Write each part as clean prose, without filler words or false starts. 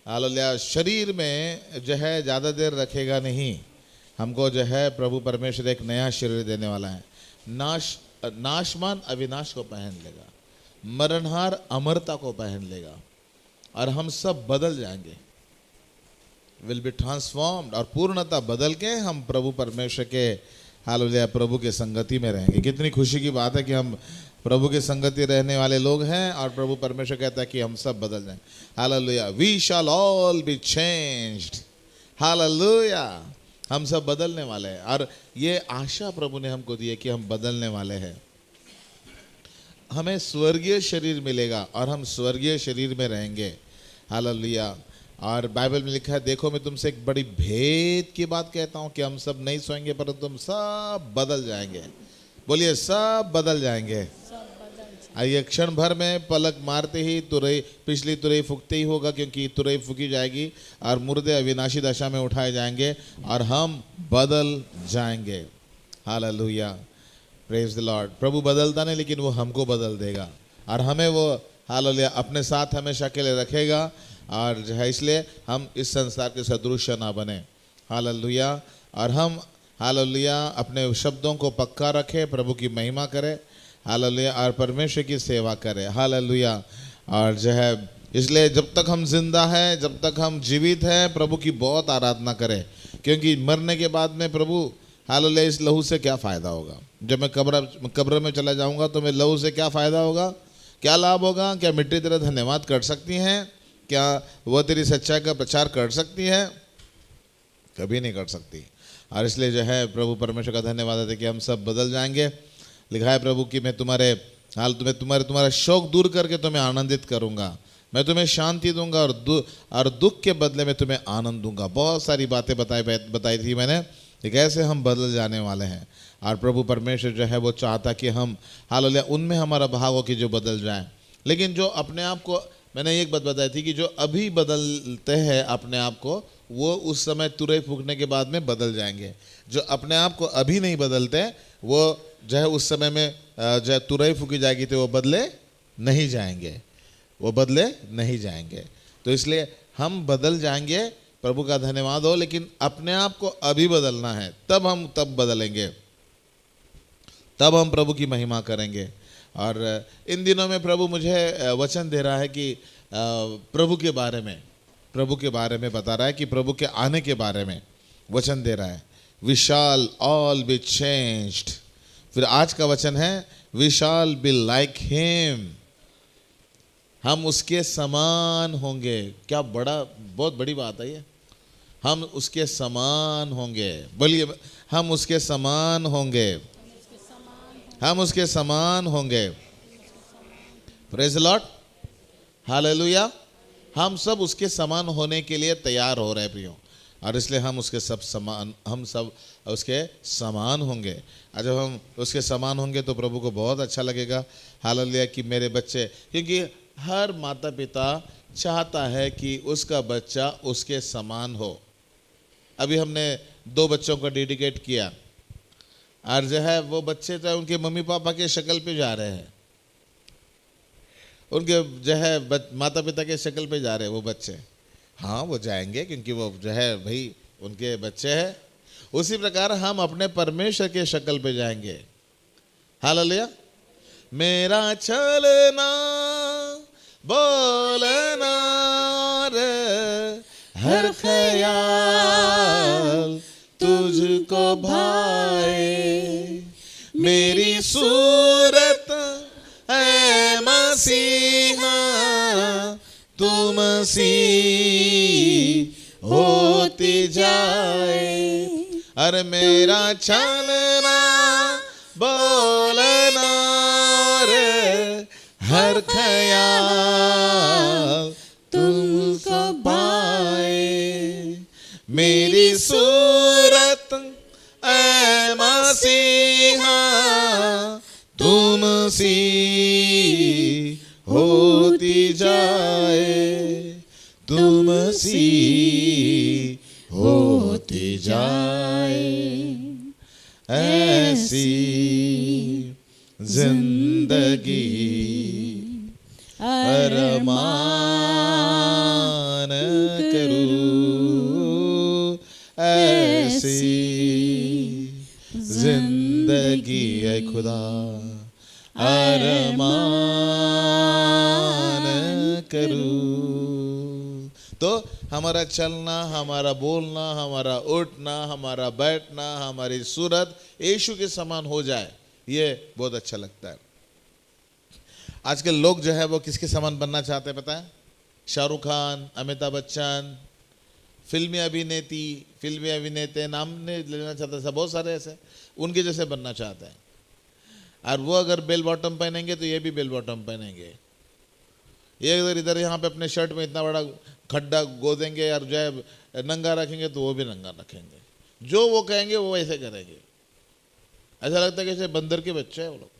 Hallelujah. शरीर में जो है ज़्यादा देर रखेगा नहीं, हमको जो है प्रभु परमेश्वर एक नया शरीर देने वाला है। नाशमान अविनाश को पहन लेगा, मरणहार अमरता को पहन लेगा, और हम सब बदल जाएंगे, विल बी ट्रांसफॉर्म्ड, और पूर्णतः बदल के हम प्रभु परमेश्वर के हालेलुया प्रभु के संगति में रहेंगे। कितनी खुशी की बात है कि हम प्रभु के संगति रहने वाले लोग हैं, और प्रभु परमेश्वर कहता है कि हम सब बदल जाएं। Hallelujah, we shall all be changed. Hallelujah, हम सब बदलने वाले हैं, और ये आशा प्रभु ने हमको दी है कि हम बदलने वाले हैं। हमें स्वर्गीय शरीर मिलेगा और हम स्वर्गीय शरीर में रहेंगे। हालेलुया। और बाइबल में लिखा है, देखो मैं तुमसे एक बड़ी भेद की बात कहता हूँ कि हम सब नहीं सोएंगे, परंतु हम सब बदल जाएंगे। बोलिए, सब बदल जाएंगे। आइए, क्षण भर में पलक मारते ही तुरई, पिछली तुरई फूकते ही होगा, क्योंकि तुरई फूकी जाएगी और मुर्दे अविनाशी दशा में उठाए जाएंगे और हम बदल जाएंगे। Hallelujah, praise the lord. प्रभु बदलता नहीं, लेकिन वो हमको बदल देगा और हमें वो हालेलुया अपने साथ हमेशा के लिए रखेगा, और जो है इसलिए हम इस संसार के सदृश ना बने। हालेलुया। और हम हालेलुया अपने शब्दों को पक्का रखें, प्रभु की महिमा करें। हालेलुया, और परमेश्वर की सेवा करें। हालेलुया। और जो है इसलिए जब तक हम जिंदा हैं, जब तक हम जीवित हैं, प्रभु की बहुत आराधना करें, क्योंकि मरने के बाद में प्रभु हालेलुया इस लहू से क्या फ़ायदा होगा। जब मैं कब्र में चला जाऊंगा तो मैं लहू से क्या फ़ायदा होगा, क्या लाभ होगा। क्या मिट्टी तेरा धन्यवाद कर सकती हैं? क्या वह तेरी सच्चाई का प्रचार कर सकती है? कभी नहीं कर सकती। और इसलिए जो है प्रभु परमेश्वर का धन्यवाद है कि हम सब बदल जाएंगे। लिखा है प्रभु कि मैं तुम्हारा शोक दूर करके तुम्हें आनंदित करूंगा, मैं तुम्हें शांति दूंगा और दुख के बदले में तुम्हें आनंद दूंगा। बहुत सारी बातें बताई थी मैंने कि कैसे हम बदल जाने वाले हैं, और प्रभु परमेश्वर जो है वो चाहता कि हम हालेलुया उनमें हमारा भाव हो कि जो बदल जाए। लेकिन जो अपने आप को, मैंने एक बात बताई थी कि जो अभी बदलते हैं अपने आप को, वो उस समय तुरई फूकने के बाद में बदल जाएंगे। जो अपने आप को अभी नहीं बदलते, वो जो है उस समय में जो है तुरई फूकी जाएगी तो वो बदले नहीं जाएंगे, वो बदले नहीं जाएंगे। तो इसलिए हम बदल जाएंगे, प्रभु का धन्यवाद हो। लेकिन अपने आप को अभी बदलना है, तब बदलेंगे, तब हम प्रभु की महिमा करेंगे। और इन दिनों में प्रभु मुझे वचन दे रहा है कि प्रभु के बारे में बता रहा है, कि प्रभु के आने के बारे में वचन दे रहा है। We shall all be changed. फिर आज का वचन है, we shall be like him. हम उसके समान होंगे। क्या बहुत बड़ी बात है ये। हम उसके समान होंगे। बोलिए, हम उसके समान होंगे, हम उसके समान होंगे। Praise the lord, hallelujah. हम सब उसके समान होने के लिए तैयार हो रहे हैं प्रियो, और इसलिए हम सब उसके समान होंगे। और जब हम उसके समान होंगे तो प्रभु को बहुत अच्छा लगेगा। हालेलुया कि मेरे बच्चे, क्योंकि हर माता पिता चाहता है कि उसका बच्चा उसके समान हो। अभी हमने 2 बच्चों को डेडिकेट किया, और जो है वो बच्चे तो उनके मम्मी पापा के शक्ल पे जा रहे हैं, उनके जो है माता पिता के शक्ल पे जा रहे हैं वो बच्चे। हाँ, वो जाएंगे क्योंकि वो जो है भाई उनके बच्चे हैं। उसी प्रकार हम अपने परमेश्वर के शक्ल पे जाएंगे। हालेलुया। मेरा चलना बोलना रे हर ख्याल तुझको भाए, मेरी सूरत है मसीहा, तू मसीह होती जाए। अरे मेरा चलना बोलना रे हर ख्याल तुमको पाए, मेरी सूरत ऐ मसीहा, तुम सी होती जाए, तुम सी होती जाए। ऐसी जिंदगी अरमान करूं, ऐसी जिंदगी है खुदा अरमान करूं। तो हमारा चलना, हमारा बोलना, हमारा उठना, हमारा बैठना, हमारी सूरत यीशु के समान हो जाए, ये बहुत अच्छा लगता है। आजकल लोग जो है वो किसके समान बनना चाहते हैं पता है? शाहरुख खान, अमिताभ बच्चन, फिल्मी अभिनेते, नाम नहीं लेना चाहता, सब बहुत सारे ऐसे उनके जैसे बनना चाहते हैं। और वो अगर बेल बॉटम पहनेंगे तो ये भी बेल बॉटम पहनेंगे। ये अगर इधर यहाँ पे अपने शर्ट में इतना बड़ा खड्डा गोदेंगे और जो है नंगा रखेंगे तो वो भी नंगा रखेंगे। जो वो कहेंगे वो ऐसे करेंगे। ऐसा लगता है कि जैसे बंदर के बच्चे हैं वो लोग।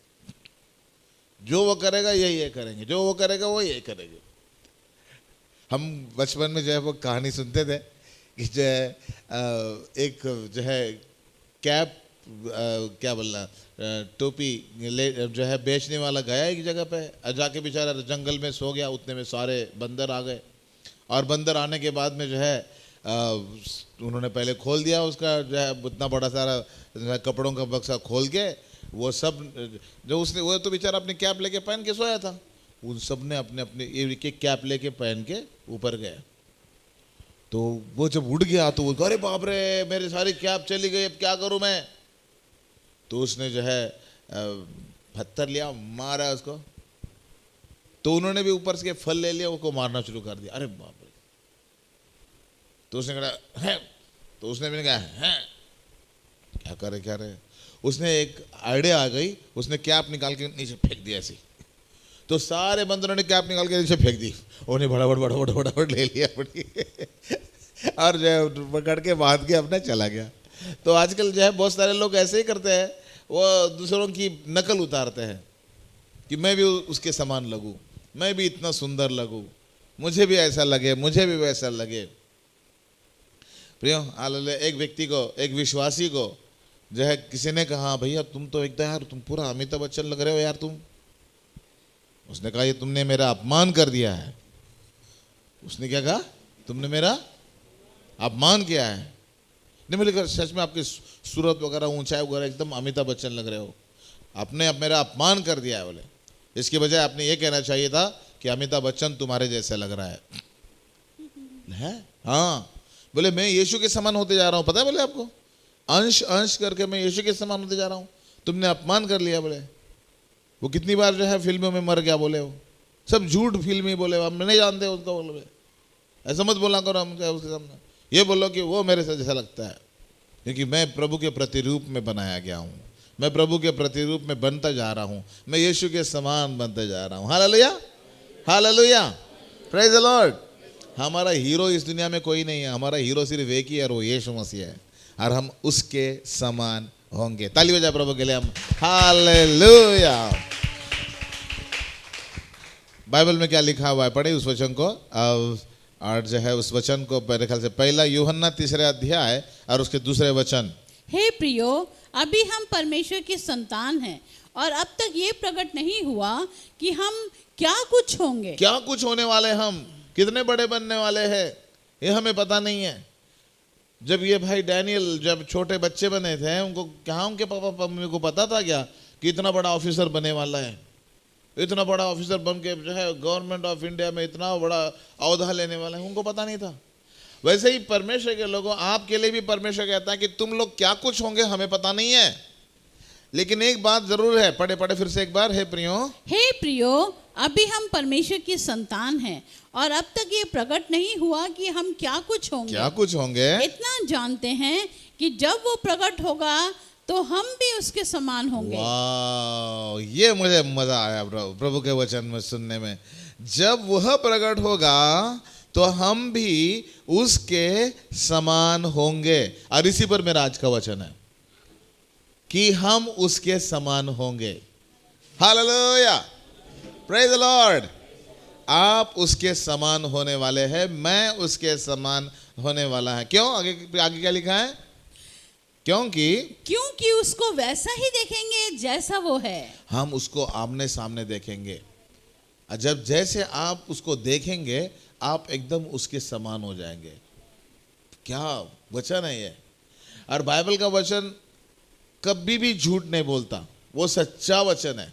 जो वो करेगा ये करेंगे, जो वो करेगा वो ये करेंगे। हम बचपन में जो है वो कहानी सुनते थे कि जो है एक जो है कैप क्या बोलना टोपी जो है बेचने वाला गया एक जगह पे, जाके बेचारा जंगल में सो गया। उतने में सारे बंदर आ गए और बंदर आने के बाद में जो है उन्होंने पहले खोल दिया उसका जो है उतना बड़ा सारा कपड़ों का बक्सा खोल के, वो सब जो उसने वो तो बेचारा अपनी कैप लेके पहन के सोया था, उन सब ने अपने अपने एक एक कैप लेके पहन के ऊपर गए। तो वो जब उड़ गया तो वो अरे बाप रे मेरी सारी कैप चली गई, अब क्या करूं मैं? तो उसने जो है पत्थर लिया, मारा उसको। तो उन्होंने भी ऊपर से फल ले लिया, उसको मारना शुरू कर दिया। अरे बाप रे! तो उसने कहा है, तो उसने भी कहा है क्या करे। उसने एक आइडिया आ गई, उसने कैप निकाल के नीचे फेंक दिया ऐसी। तो सारे बंदरों ने कैप निकाल के नीचे फेंक दी। उन्हें बड़ा ले लिया और जो है पकड़ के बांध के अपने चला गया। तो आजकल जो है बहुत सारे लोग ऐसे ही करते हैं, वो दूसरों की नकल उतारते हैं कि मैं भी उसके समान लगूं, मैं भी इतना सुंदर लगूं, मुझे भी ऐसा लगे, मुझे भी वैसा लगे। प्रियो हालेलुया। एक व्यक्ति को, एक विश्वासी को जो है किसी ने कहा भैया तुम तो एकदम यार तुम पूरा अमिताभ बच्चन लग रहे हो यार तुम। उसने कहा ये तुमने मेरा अपमान कर दिया है। उसने क्या कहा? तुमने मेरा अपमान किया है। नहीं बोले कर सच में आपकी सूरत वगैरह ऊंचाई वगैरह एकदम अमिताभ बच्चन लग रहे हो, आपने अब मेरा अपमान कर दिया है। बोले इसके बजाय आपने ये कहना चाहिए था कि अमिताभ बच्चन तुम्हारे जैसे लग रहा है। हाँ बोले मैं यीशु के समान होते जा रहा हूँ, पता है बोले आपको, अंश अंश करके मैं यीशु के समान होते जा रहा हूँ, तुमने अपमान कर लिया। बोले वो कितनी बार जो है फिल्मों में मर गया, बोले वो सब झूठ फिल्मी, बोले हम नहीं जानते उसको। बोले ऐसा मत बोला करो हम उसके सामने, ये बोलो कि वो मेरे से जैसा लगता है, क्योंकि मैं प्रभु के प्रतिरूप में बनाया गया हूँ, मैं प्रभु के प्रतिरूप में बनता जा रहा हूँ, मैं यीशु के समान बनते जा रहा हूँ। Hallelujah, hallelujah, praise the Lord. हमारा हीरो इस दुनिया में कोई नहीं है, हमारा हीरो सिर्फ एक ही है और वो यीशु मसीह है, और हम उसके समान होंगे। ताली बजा प्रभु के लिए हम। हालेलुया। बाइबल में क्या लिखा हुआ है, पढ़े उस वचन को। और जो है उस वचन को मेरे ख्याल से पहला यूहन्ना 3 अध्याय और उसके 2 वचन। हे प्रियो, अभी हम परमेश्वर की संतान हैं और अब तक ये प्रकट नहीं हुआ कि हम क्या कुछ होंगे। क्या कुछ होने वाले, हम कितने बड़े बनने वाले हैं ये हमें पता नहीं है। जब ये भाई डैनियल जब छोटे बच्चे बने थे, उनको क्या उनके पापा मम्मी को पता था क्या कि इतना बड़ा ऑफिसर बनने वाला है, इतना बड़ा ऑफिसर बन के जो है गवर्नमेंट ऑफ इंडिया में इतना बड़ा औहदा लेने वाला है? उनको पता नहीं था। वैसे ही परमेश्वर के लोगों, आपके लिए भी परमेश्वर कहता है कि तुम लोग क्या कुछ होंगे हमें पता नहीं है, लेकिन एक बात जरूर है। पढ़े फिर से एक बार। हे प्रियो, अभी हम परमेश्वर की संतान हैं और अब तक ये प्रकट नहीं हुआ कि हम क्या कुछ होंगे। इतना जानते हैं कि जब वो प्रकट होगा तो हम भी उसके समान होंगे। वाह, ये मुझे मजा आया प्रभु के वचन में सुनने में। जब वह प्रकट होगा तो हम भी उसके समान होंगे। और इसी पर मेरा आज का वचन है कि हम उसके समान होंगे। Hallelujah, praise the Lord. आप उसके समान होने वाले हैं, मैं उसके समान होने वाला है। क्यों? आगे क्या लिखा है? क्योंकि उसको वैसा ही देखेंगे जैसा वो है। हम उसको आमने सामने देखेंगे। जब जैसे आप उसको देखेंगे आप एकदम उसके समान हो जाएंगे। क्या वचन है ये! और बाइबल का वचन कभी भी झूठ नहीं बोलता, वो सच्चा वचन है।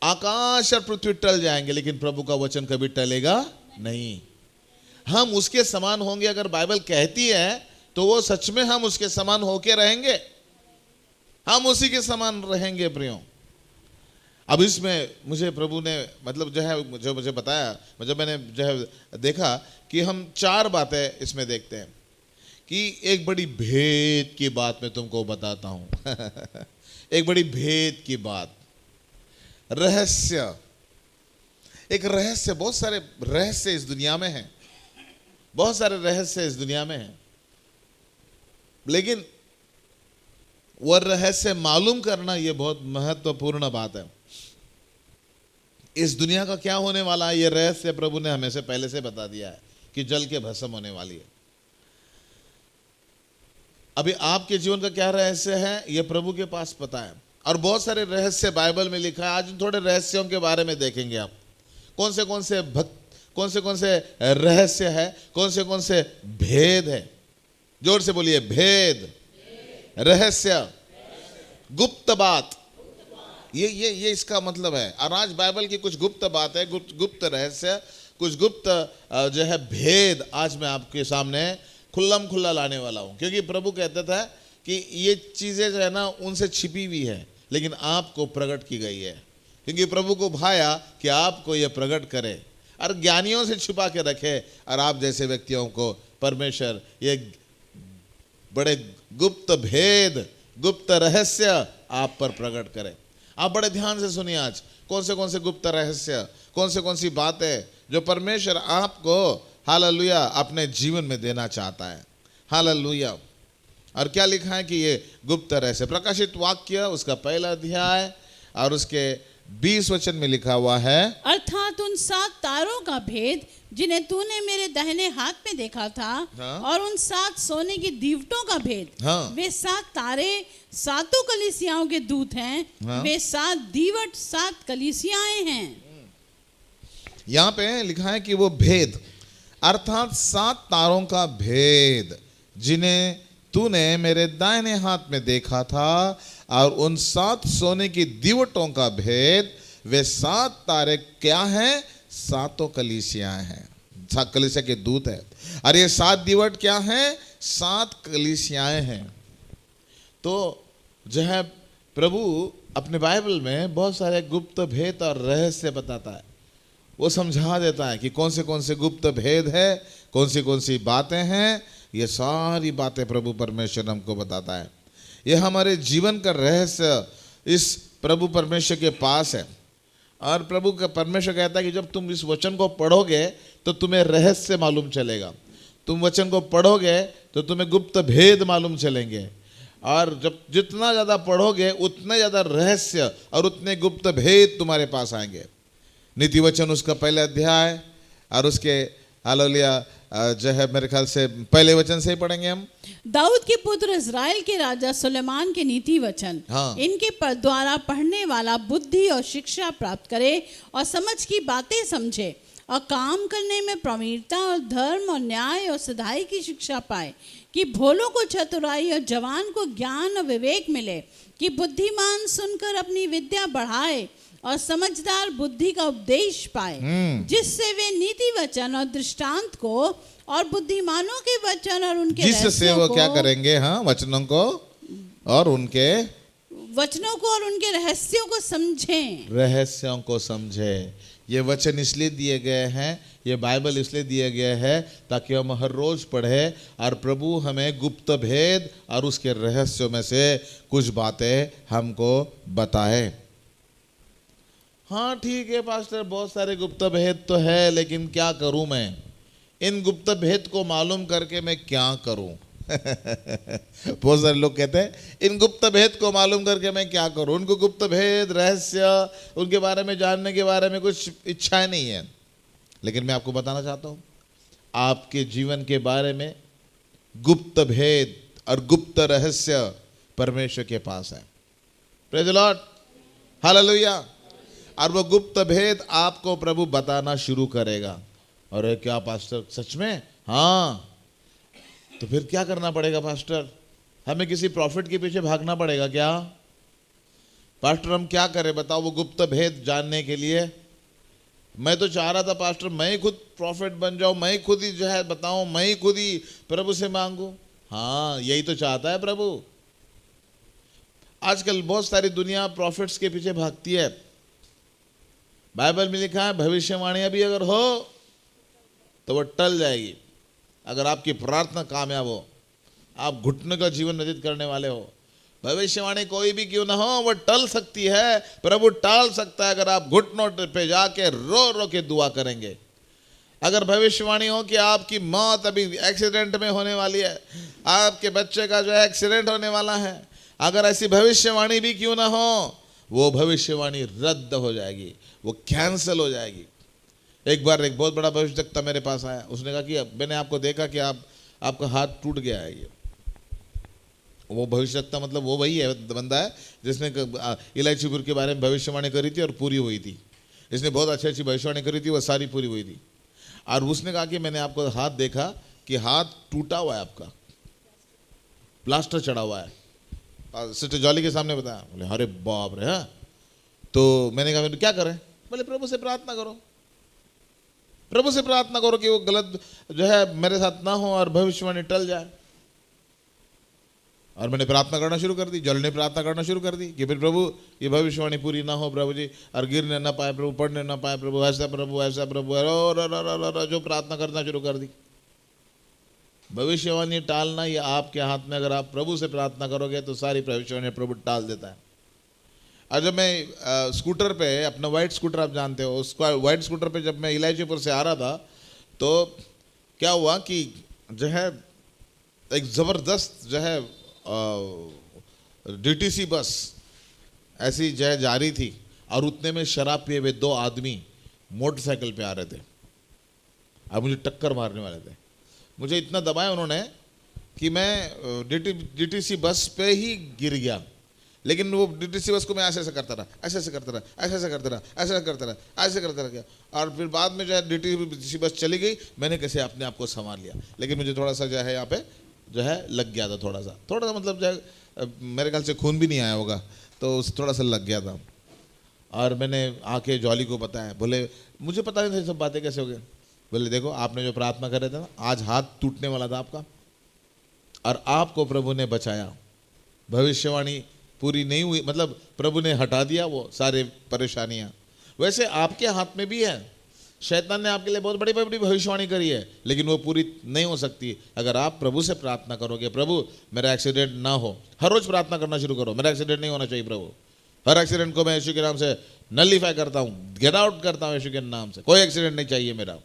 आकाश और पृथ्वी टल जाएंगे लेकिन प्रभु का वचन कभी टलेगा नहीं। हम उसके समान होंगे, अगर बाइबल कहती है तो वो सच में हम उसके समान होके रहेंगे, हम उसी के समान रहेंगे प्रियो। अब इसमें मुझे प्रभु ने मतलब जो मुझे बताया, जब मैंने देखा कि हम 4 बातें इसमें देखते हैं कि एक बड़ी भेद की बात मैं तुमको बताता हूं एक बड़ी भेद की बात, रहस्य, एक रहस्य। बहुत सारे रहस्य इस दुनिया में हैं, बहुत सारे रहस्य इस दुनिया में हैं, लेकिन वह रहस्य मालूम करना यह बहुत महत्वपूर्ण बात है। इस दुनिया का क्या होने वाला है, यह रहस्य प्रभु ने हमें से पहले से बता दिया है कि जल के भस्म होने वाली है। अभी आपके जीवन का क्या रहस्य है, यह प्रभु के पास पता है। और बहुत सारे रहस्य बाइबल में लिखा है। आज थोड़े रहस्यों के बारे में देखेंगे आप, कौन से रहस्य है, कौन से भेद है। जोर से बोलिए, भेद, रहस्य, गुप्त बात। ये इसका मतलब है। और आज बाइबल की कुछ गुप्त बात है, गुप्त रहस्य, कुछ गुप्त भेद आज मैं आपके सामने खुल्लम खुल्ला लाने वाला हूं। क्योंकि प्रभु कहता था कि ये चीजें जो है ना उनसे छिपी हुई है लेकिन आपको प्रकट की गई है। क्योंकि प्रभु को भाया कि आपको यह प्रकट करे और ज्ञानियों से छुपा के रखे, और आप जैसे व्यक्तियों को परमेश्वर ये बड़े गुप्त भेद, गुप्त रहस्य आप पर प्रकट करे। आप बड़े ध्यान से सुनिए आज कौन से गुप्त रहस्य, कौन सी बातें जो परमेश्वर आपको हालेलुया अपने जीवन में देना चाहता है। हालेलुया। और क्या लिखा है कि ये गुप्त रहस्य, प्रकाशित वाक्य उसका 1 अध्याय और उसके 20 वचन में लिखा हुआ है, अर्थात उन 7 तारों का भेद जिन्हें तूने मेरे दाहिने हाथ में देखा था, हाँ? और उन 7 सोने की दीवटों का भेद, हाँ? वे 7 तारे 7 कलीसियाओं के दूत हैं, हाँ? वे 7 दीवट 7 कलीसियाएं हैं। यहाँ पे लिखा है कि वो भेद अर्थात 7 तारों का भेद जिन्हें तूने मेरे दाहिने हाथ में देखा था, और उन 7 सोने की दीवटों का भेद, वे 7 तारे क्या हैं, 7 कलीसियाएं हैं, 7 कलीसिया के दूत है। और ये 7 दीवट क्या हैं, 7 कलीसियाएं हैं। तो जो है प्रभु अपने बाइबल में बहुत सारे गुप्त भेद और रहस्य बताता है। वो समझा देता है कि कौन से गुप्त भेद है, कौन सी बातें हैं। ये सारी बातें प्रभु परमेश्वर हमको बताता है। ये हमारे जीवन का रहस्य इस प्रभु परमेश्वर के पास है। और प्रभु का परमेश्वर कहता है कि जब तुम इस वचन को पढ़ोगे तो तुम्हें रहस्य मालूम चलेगा, तुम वचन को पढ़ोगे तो तुम्हें गुप्त भेद मालूम चलेंगे। और जब जितना ज़्यादा पढ़ोगे उतने ज़्यादा रहस्य और उतने गुप्त भेद तुम्हारे पास आएंगे। नीति वचन उसका 1 अध्याय और उसके हालेलुया जो है मेरे ख्याल से 1 वचन से ही पढ़ेंगे हम। दाऊद के पुत्र इज़राइल के राजा सुलेमान के नीति वचन, हाँ। इनके द्वारा पढ़ने वाला बुद्धि और शिक्षा प्राप्त करे और समझ की बातें समझे और काम करने में प्रवीणता और धर्म और न्याय और सदाई की शिक्षा पाए, कि भोलों को चतुराई और जवान को ज्ञान और विवेक मिले, कि बुद्धिमान सुनकर अपनी विद्या बढ़ाए और समझदार बुद्धि का उपदेश पाए, जिससे वे नीति वचन और दृष्टांत को और बुद्धिमानों के वचन और उनके जिससे वो क्या करेंगे, हाँ, वचनों को और उनके रहस्यों को समझें, रहस्यों को समझे। ये वचन इसलिए दिए गए हैं, ये बाइबल इसलिए दिए गए है ताकि हम हर रोज पढ़े और प्रभु हमें गुप्त भेद और उसके रहस्यों में से कुछ बातें हमको बताए। हाँ ठीक है पास्टर, बहुत सारे गुप्त भेद तो है, लेकिन क्या करूं मैं, इन गुप्त भेद को मालूम करके मैं क्या करूं बहुत सारे लोग कहते हैं इन गुप्त भेद को मालूम करके मैं क्या करूं। उनको गुप्त भेद, रहस्य, उनके बारे में जानने के बारे में कुछ इच्छाएं नहीं है। लेकिन मैं आपको बताना चाहता हूं, आपके जीवन के बारे में गुप्त भेद और गुप्त रहस्य परमेश्वर के पास है। Praise the lord, hallelujah. और वो गुप्त भेद आपको प्रभु बताना शुरू करेगा। अरे क्या पास्टर, सच में? हाँ। तो फिर क्या करना पड़ेगा पास्टर? हमें किसी प्रॉफिट के पीछे भागना पड़ेगा क्या? पास्टर हम क्या करें बताओ वो गुप्त भेद जानने के लिए? मैं तो चाह रहा था पास्टर मैं ही खुद प्रॉफिट बन जाऊं, मैं ही खुद ही जो है बताऊं, मैं ही खुद ही प्रभु से मांगू। हाँ, यही तो चाहता है प्रभु। आजकल बहुत सारी दुनिया प्रॉफिट्स के पीछे भागती है। बाइबल में लिखा है भविष्यवाणियां भी अगर हो तो वो टल जाएगी। अगर आपकी प्रार्थना कामयाब हो, आप घुटने का जीवन व्यतीत करने वाले हो, भविष्यवाणी कोई भी क्यों ना हो वो टल सकती है। प्रभु टाल सकता है अगर आप घुटनों पे जाके रो रो के दुआ करेंगे। अगर भविष्यवाणी हो कि आपकी मौत अभी एक्सीडेंट में होने वाली है, आपके बच्चे का जो है एक्सीडेंट होने वाला है, अगर ऐसी भविष्यवाणी भी क्यों ना हो, वो भविष्यवाणी रद्द हो जाएगी, वो कैंसिल हो जाएगी। एक बार एक बहुत बड़ा भविष्यवक्ता मेरे पास आया, उसने कहा कि मैंने आपको देखा कि आपका हाथ टूट गया है। ये वो भविष्यवक्ता मतलब वो वही है बंदा है जिसने इलायचीपुर के बारे में भविष्यवाणी करी थी और पूरी हुई थी। इसने बहुत अच्छी अच्छी भविष्यवाणी करी थी, वो सारी पूरी हुई थी। और उसने कहा कि मैंने आपको हाथ देखा कि हाथ टूटा हुआ है, आपका प्लास्टर चढ़ा हुआ है। सिस्टर जॉली के सामने बताया। बोले अरे बाप रे। हाँ, तो मैंने कहा क्या करें? बोले प्रभु से प्रार्थना करो, प्रभु से प्रार्थना करो कि वो गलत जो है मेरे साथ ना हो और भविष्यवाणी टल जाए। और मैंने प्रार्थना करना शुरू कर दी, जल ने प्रार्थना करना शुरू कर दी कि फिर प्रभु ये भविष्यवाणी पूरी ना हो प्रभु जी, और गिरने ना पाए प्रभु, पढ़ने ना पाए प्रभु, ऐसा प्रभु ऐसा प्रभु, और जो प्रार्थना करना शुरू कर दी। भविष्यवाणी टालना ये आपके हाथ में। अगर आप प्रभु से प्रार्थना करोगे तो सारी भविष्यवाणी प्रभु टाल देता है। और जब मैं स्कूटर पे, अपना वाइट स्कूटर आप जानते हो, उसका वाइट स्कूटर पे जब मैं इलायचीपुर से आ रहा था तो क्या हुआ कि जो है एक ज़बरदस्त जो है डीटीसी बस ऐसी जो है जा रही थी और उतने में शराब पिए हुए दो आदमी मोटरसाइकिल पे आ रहे थे और मुझे टक्कर मारने वाले थे। मुझे इतना दबाया उन्होंने कि मैं डीटीसी बस पे ही गिर गया। लेकिन वो डीटीसी बस को मैं ऐसे ऐसे करता रहा, ऐसे ऐसे करता रहा, ऐसे ऐसे करता रहा, ऐसे ऐसे करता रहा, ऐसे करता रहा। और फिर बाद में जो है डीटीसी बस चली गई, मैंने कैसे अपने आप को संभाल लिया। लेकिन मुझे थोड़ा सा जो है यहाँ पे जो है लग गया था, थोड़ा सा मतलब जो है मेरे ख्याल से खून भी नहीं आया होगा, तो थोड़ा सा लग गया था। और मैंने आके जॉली को बताया। बोले मुझे पता नहीं था सब बातें कैसे हो गए। बोले देखो आपने जो प्रार्थना कर रहे थे ना, आज हाथ टूटने वाला था आपका और आपको प्रभु ने बचाया। भविष्यवाणी पूरी नहीं हुई, मतलब प्रभु ने हटा दिया वो सारे परेशानियां। वैसे आपके हाथ में भी है। शैतान ने आपके लिए बहुत बड़ी बड़ी भविष्यवाणी करी है, लेकिन वो पूरी नहीं हो सकती अगर आप प्रभु से प्रार्थना करोगे। प्रभु मेरा एक्सीडेंट ना हो। हर रोज प्रार्थना करना शुरू करो, मेरा एक्सीडेंट नहीं होना चाहिए प्रभु। हर एक्सीडेंट को मैं यीशु के नाम से नलीफाई करता हूँ, गेट आउट करता हूँ यीशु के नाम से। कोई एक्सीडेंट नहीं चाहिए मेरा।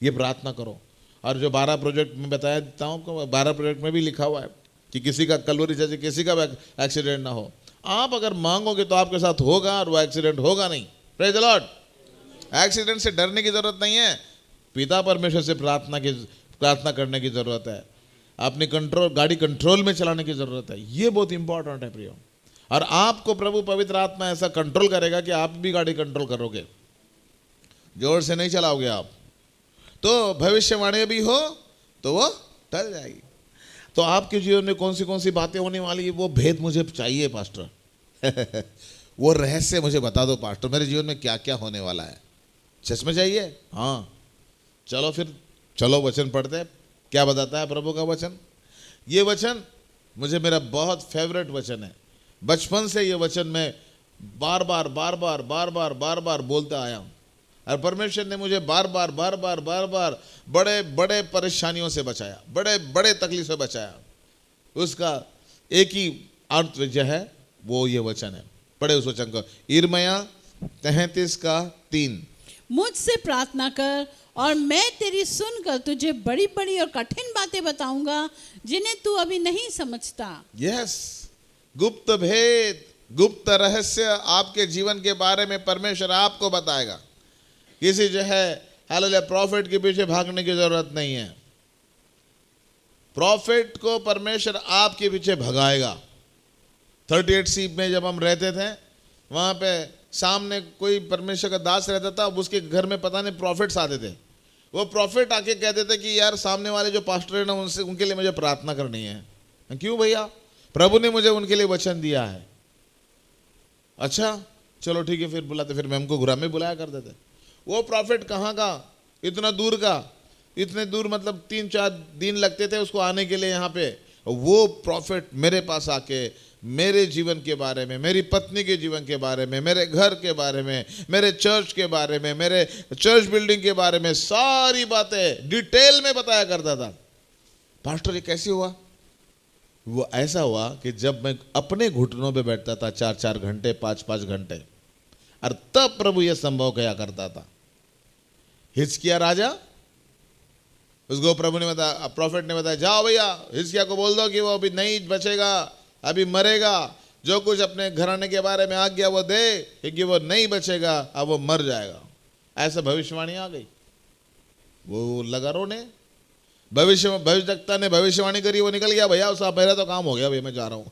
ये प्रार्थना करो। और जो 12 प्रोजेक्ट में बताया देता हूँ आपको, 12 प्रोजेक्ट में भी लिखा हुआ है कि किसी का कलवरी जैसे किसी का एक्सीडेंट ना हो। आप अगर मांगोगे तो आपके साथ होगा और वो एक्सीडेंट होगा नहीं। Praise the Lord. एक्सीडेंट से डरने की जरूरत नहीं है, पिता परमेश्वर से प्रार्थना करने की जरूरत है। अपनी गाड़ी कंट्रोल में चलाने की जरूरत है। ये बहुत इंपॉर्टेंट है प्रियो। और आपको प्रभु पवित्र आत्मा ऐसा कंट्रोल करेगा कि आप भी गाड़ी कंट्रोल करोगे, जोर से नहीं चलाओगे आप। तो भविष्यवाणी भी हो तो वो टल जाएगी। तो आपके जीवन में कौन सी बातें होने वाली है, वो भेद मुझे चाहिए पास्टर। वो रहस्य मुझे बता दो पास्टर, मेरे जीवन में क्या क्या होने वाला है। सच में चाहिए? हाँ, चलो फिर चलो वचन पढ़ते हैं। क्या बताता है प्रभु का वचन? ये वचन मुझे मेरा बहुत फेवरेट वचन है। बचपन से ये वचन मैं बार बार बोलता आया हूँ और परमेश्वर ने मुझे बार बार बड़े बड़े परेशानियों से बचाया, बड़े बड़े तकलीफ से बचाया। उसका एक ही अर्थ जो है वो ये वचन है। पढ़े उस वचन को, यिर्मयाह 33:3। मुझसे प्रार्थना कर और मैं तेरी सुनकर तुझे बड़ी बड़ी और कठिन बातें बताऊंगा जिन्हें तू अभी नहीं समझता। यस, गुप्त भेद, गुप्त रहस्य आपके जीवन के बारे में परमेश्वर आपको बताएगा। किसी जो है हालेलुया प्रॉफिट के पीछे भागने की जरूरत नहीं है। प्रॉफिट को परमेश्वर आपके पीछे भगाएगा। 38C में जब हम रहते थे, वहां पे सामने कोई परमेश्वर का दास रहता था, अब उसके घर में पता नहीं प्रॉफिट्स आते थे। वो प्रॉफिट आके कहते थे कि यार सामने वाले जो पास्टर है ना, उनसे उनके लिए मुझे प्रार्थना करनी है। क्यों भैया? प्रभु ने मुझे उनके लिए वचन दिया है। अच्छा चलो ठीक है, फिर बुलाते, फिर मैं हमको घर में बुलाया करते थे। वो प्रॉफिट कहाँ का, इतना दूर का, इतने दूर मतलब 3-4 दिन लगते थे उसको आने के लिए यहाँ पे। वो प्रॉफिट मेरे पास आके मेरे जीवन के बारे में, मेरी पत्नी के जीवन के बारे में, मेरे घर के बारे में, मेरे चर्च के बारे में, मेरे चर्च बिल्डिंग के बारे में सारी बातें डिटेल में बताया करता था। पास्टर ये कैसे हुआ? वो ऐसा हुआ कि जब मैं अपने घुटनों पे बैठता था 4-4 घंटे, 5-5 घंटे, और तब प्रभु ये संभव किया करता था। हिजकिय्याह राजा, उसको प्रभु ने बताया, प्रॉफिट ने बताया, जाओ भैया हिजकिय्याह को बोल दो कि वो अभी नहीं बचेगा, अभी मरेगा। जो कुछ अपने घराने के बारे में आज्ञा वो दे, क्योंकि वो नहीं बचेगा, अब वो मर जाएगा। ऐसा भविष्यवाणी आ गई। वो लगा रोने, भविष्यवक्ता ने भविष्यवाणी करी, वो निकल गया, भैया उसका मेरा तो काम हो गया, भैया मैं जा रहा हूँ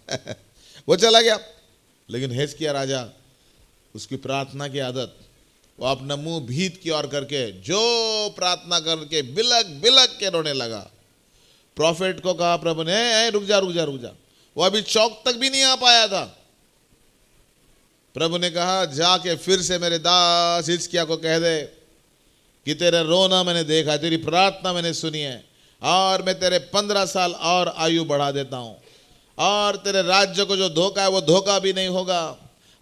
वो चला गया। लेकिन हिजकिय्याह राजा, उसकी प्रार्थना की आदत, वो अपना मुंह भीत की ओर करके जो प्रार्थना करके बिलक बिलक के रोने लगा। प्रॉफिट को कहा प्रभु ने, रुक जा रुक जा रुक जा। वो अभी चौक तक भी नहीं आ पाया था। प्रभु ने कहा, जाके फिर से मेरे दास हिजकिय्याह को कह दे कि तेरा रोना मैंने देखा, तेरी प्रार्थना मैंने सुनी है, और मैं तेरे 15 साल और आयु बढ़ा देता हूं, और तेरे राज्य को जो धोखा है वो धोखा भी नहीं होगा,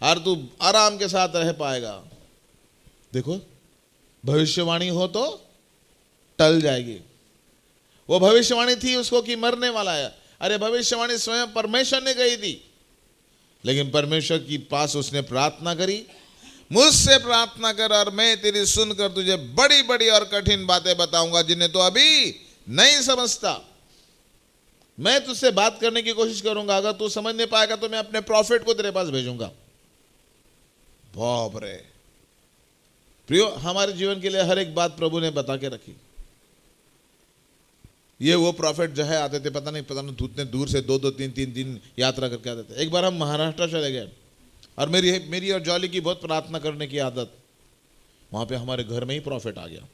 और तू आराम के साथ रह पाएगा। देखो, भविष्यवाणी हो तो टल जाएगी। वो भविष्यवाणी थी उसको कि मरने वाला है। अरे भविष्यवाणी स्वयं परमेश्वर ने कही थी, लेकिन परमेश्वर की पास उसने प्रार्थना करी, मुझसे प्रार्थना कर और मैं तेरी सुनकर तुझे बड़ी बड़ी और कठिन बातें बताऊंगा जिन्हें तो अभी नहीं समझता। मैं तुझसे बात करने की कोशिश करूंगा, अगर तू समझ नहीं पाएगा तो मैं अपने प्रॉफिट को तेरे पास भेजूंगा। बाप रे प्रियो, हमारे जीवन के लिए हर एक बात प्रभु ने बता के रखी। ये वो प्रॉफिट जो है आते थे, पता नहीं उतने दूर से 2-2, 3-3 दिन यात्रा करके आते थे। एक बार हम महाराष्ट्र चले गए, और मेरी और जॉली की बहुत प्रार्थना करने की आदत। वहां पे हमारे घर में ही प्रॉफिट आ गया।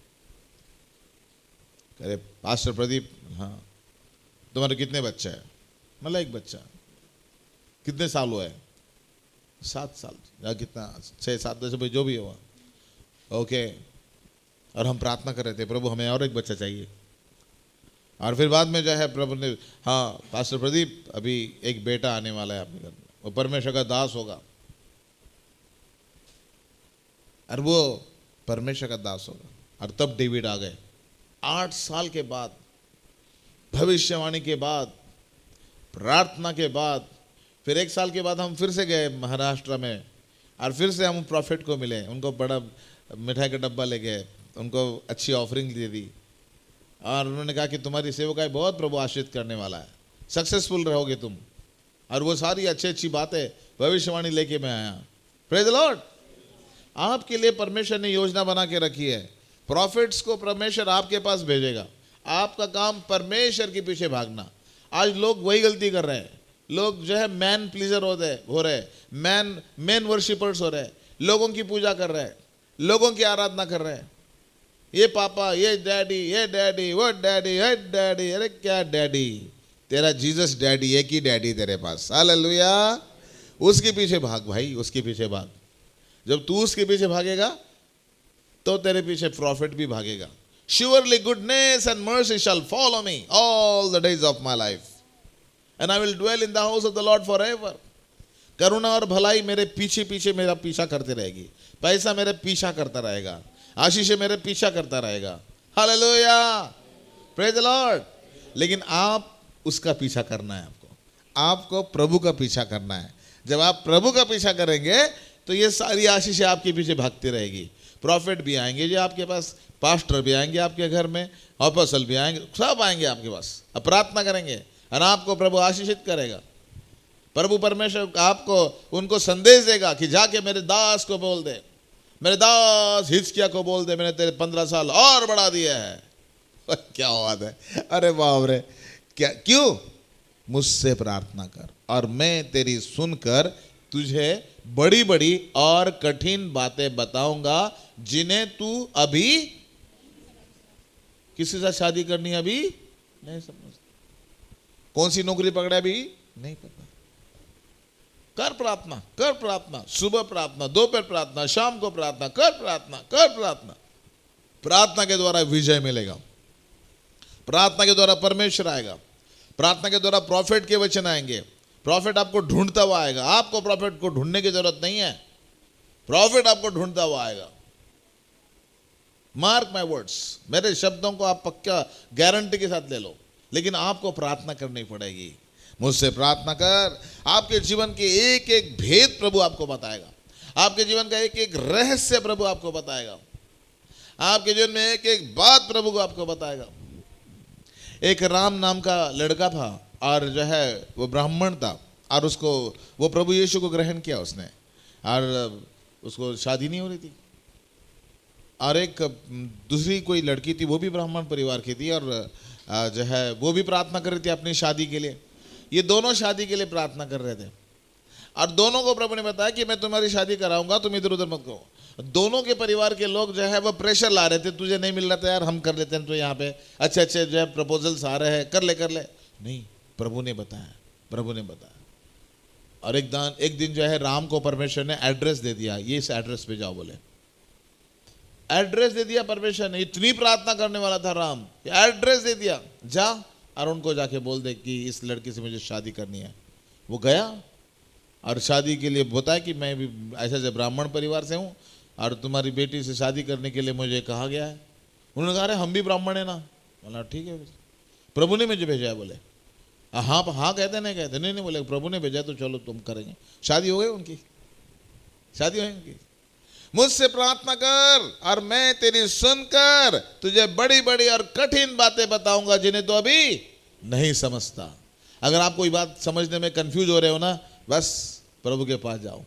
अरे पास्टर प्रदीप, हाँ तुम्हारे कितने बच्चे हैं? मतलब एक बच्चा। कितने साल हुआ है? 7 साल या कितना, 6-7 10 जो भी हुआ। ओके, और हम प्रार्थना कर रहे थे, प्रभु हमें और एक बच्चा चाहिए। और फिर बाद में जो है प्रभु ने, हाँ पास्टर प्रदीप अभी एक बेटा आने वाला है आपके घर में, वो परमेश्वर का दास होगा, और वो परमेश्वर का दास होगा। और तब डेविड आ गए। 8 साल के बाद, भविष्यवाणी के बाद, प्रार्थना के बाद, फिर 1 साल के बाद हम फिर से गए महाराष्ट्र में, और फिर से हम प्रॉफिट को मिले। उनको बड़ा मिठाई का डब्बा ले गए, उनको अच्छी ऑफरिंग दे दी, और उन्होंने कहा कि तुम्हारी सेवकाई बहुत प्रभु आश्रित करने वाला है, सक्सेसफुल रहोगे तुम। और वो सारी अच्छी बातें भविष्यवाणी लेके मैं आया। Praise the Lord. आपके लिए परमेश्वर ने योजना बना के रखी है। प्रॉफिट्स को परमेश्वर आपके पास भेजेगा। आपका काम परमेश्वर के पीछे भागना। आज लोग वही गलती कर रहे हैं। लोग जो है मैन प्लीजर हो रहे, मैन वर्शिपर्स हो रहे हैं, लोगों की पूजा कर रहे हैं, लोगों की आराधना कर रहे हैं। ये पापा, ये डैडी, वो डैडी, ये डैडी। अरे क्या डैडी? तेरा जीसस डैडी, एक ही डैडी तेरे पास। हालेलुया। उसके पीछे भाग भाई, उसके पीछे भाग। जब तू उसके पीछे भागेगा तो तेरे पीछे प्रॉफिट भी भागेगा। Surely goodness and mercy shall follow me all the days of my life, and I will dwell in the house of the Lord forever. करुणा और भलाई मेरे पीछे पीछे मेरा पीछा करते रहेगी। पैसा मेरे पीछा करता रहेगा, आशीष मेरे पीछा करता रहेगा। Hallelujah, praise the Lord. लेकिन आप उसका पीछा करना है। आपको प्रभु का पीछा करना है। जब आप प्रभु का पीछा करेंगे तो ये सारी आशीषें आपके पीछे भागती रहेगी। प्रॉफिट भी आएंगे जो आपके पास, पास्टर भी आएंगे आपके घर में, अपोस्टल भी आएंगे, सब आएंगे आपके पास। अब प्रार्थना करेंगे और आपको प्रभु आशीषित करेगा। प्रभु परमेश्वर आपको उनको संदेश देगा कि जाके मेरे दास को बोल दे, मेरे दास हिजकिय्याह को बोल दे, मैंने तेरे 15 साल और बढ़ा दिया है। क्या बात है! अरे बाप रे, क्या, क्यों? मुझसे प्रार्थना कर और मैं तेरी सुनकर तुझे बड़ी बड़ी और कठिन बातें बताऊंगा जिन्हें तू अभी किसी से शादी करनी अभी नहीं समझ, कौन सी नौकरी पकड़ा अभी नहीं पता। कर प्रार्थना, कर प्रार्थना, सुबह प्रार्थना, दोपहर प्रार्थना, शाम को प्रार्थना, कर प्रार्थना, कर प्रार्थना। प्रार्थना के द्वारा विजय मिलेगा, प्रार्थना के द्वारा परमेश्वर आएगा, प्रार्थना के द्वारा प्रॉफिट के वचन आएंगे, प्रॉफिट आपको ढूंढता हुआ आएगा। आपको प्रॉफिट को ढूंढने की जरूरत नहीं है, प्रॉफिट आपको ढूंढता हुआ आएगा। मार्क माय वर्ड्स, मेरे शब्दों को आप पक्का गारंटी के साथ ले लो, लेकिन आपको प्रार्थना करनी पड़ेगी। मुझसे प्रार्थना कर, आपके जीवन के एक एक भेद प्रभु आपको बताएगा, आपके जीवन का एक एक रहस्य प्रभु आपको बताएगा, आपके जीवन में एक एक बात प्रभु को आपको बताएगा। एक राम नाम का लड़का था और जो है वो ब्राह्मण था और उसको वो प्रभु यीशु को ग्रहण किया उसने, और उसको शादी नहीं हो रही थी। और एक दूसरी कोई लड़की थी, वो भी ब्राह्मण परिवार की थी, और जो है वो भी प्रार्थना कर रही थी अपनी शादी के लिए। ये दोनों शादी के लिए प्रार्थना कर रहे थे और दोनों को प्रभु ने बताया कि मैं तुम्हारी शादी कराऊंगा, तुम इधर उधर मत करो। दोनों के परिवार के लोग जो है वो प्रेशर ला रहे थे, तुझे नहीं मिल रहा था यार, हम कर लेते हैं, तो यहाँ पे अच्छे अच्छे जो है प्रपोजल्स आ रहे हैं, कर ले। नहीं, प्रभु ने बताया, प्रभु ने बताया। और एक दिन जो है राम को परमेश्वर ने एड्रेस दे दिया, ये इस एड्रेस पे जाओ बोले। एड्रेस दे दिया परमेश्वर ने, इतनी प्रार्थना करने वाला था राम, एड्रेस दे दिया, जा और उनको जाके बोल दे कि इस लड़की से मुझे शादी करनी है। वो गया और शादी के लिए बताया कि मैं भी ऐसे ब्राह्मण परिवार से हूँ और तुम्हारी बेटी से शादी करने के लिए मुझे कहा गया है। उन्होंने कहा अरे हम भी ब्राह्मण है ना। बोला ठीक है, प्रभु ने मुझे भेजा है। बोले हाँ हाँ कहते नहीं कहते, नहीं बोले प्रभु ने भेजा तो चलो तुम करेंगे। शादी हो गई उनकी, शादी हो गई उनकी। मुझसे प्रार्थना कर और मैं तेरी सुनकर तुझे बड़ी बड़ी और कठिन बातें बताऊंगा जिन्हें तो अभी नहीं समझता। अगर आप कोई बात समझने में कंफ्यूज हो रहे हो ना, बस प्रभु के पास जाओ।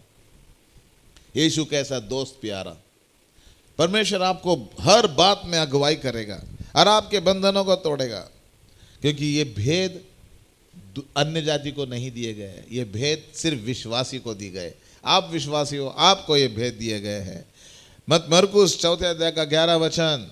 यीशु कैसा दोस्त प्यारा, परमेश्वर आपको हर बात में अगुवाई करेगा और आपके बंधनों को तोड़ेगा, क्योंकि ये भेद अन्य जाति को नहीं दिए गए, ये भेद सिर्फ विश्वासी को दिए गए। आप विश्वासी हो, आपको ये भेद दिए गए हैं। मरकुस 4 अध्याय का 11 वचन।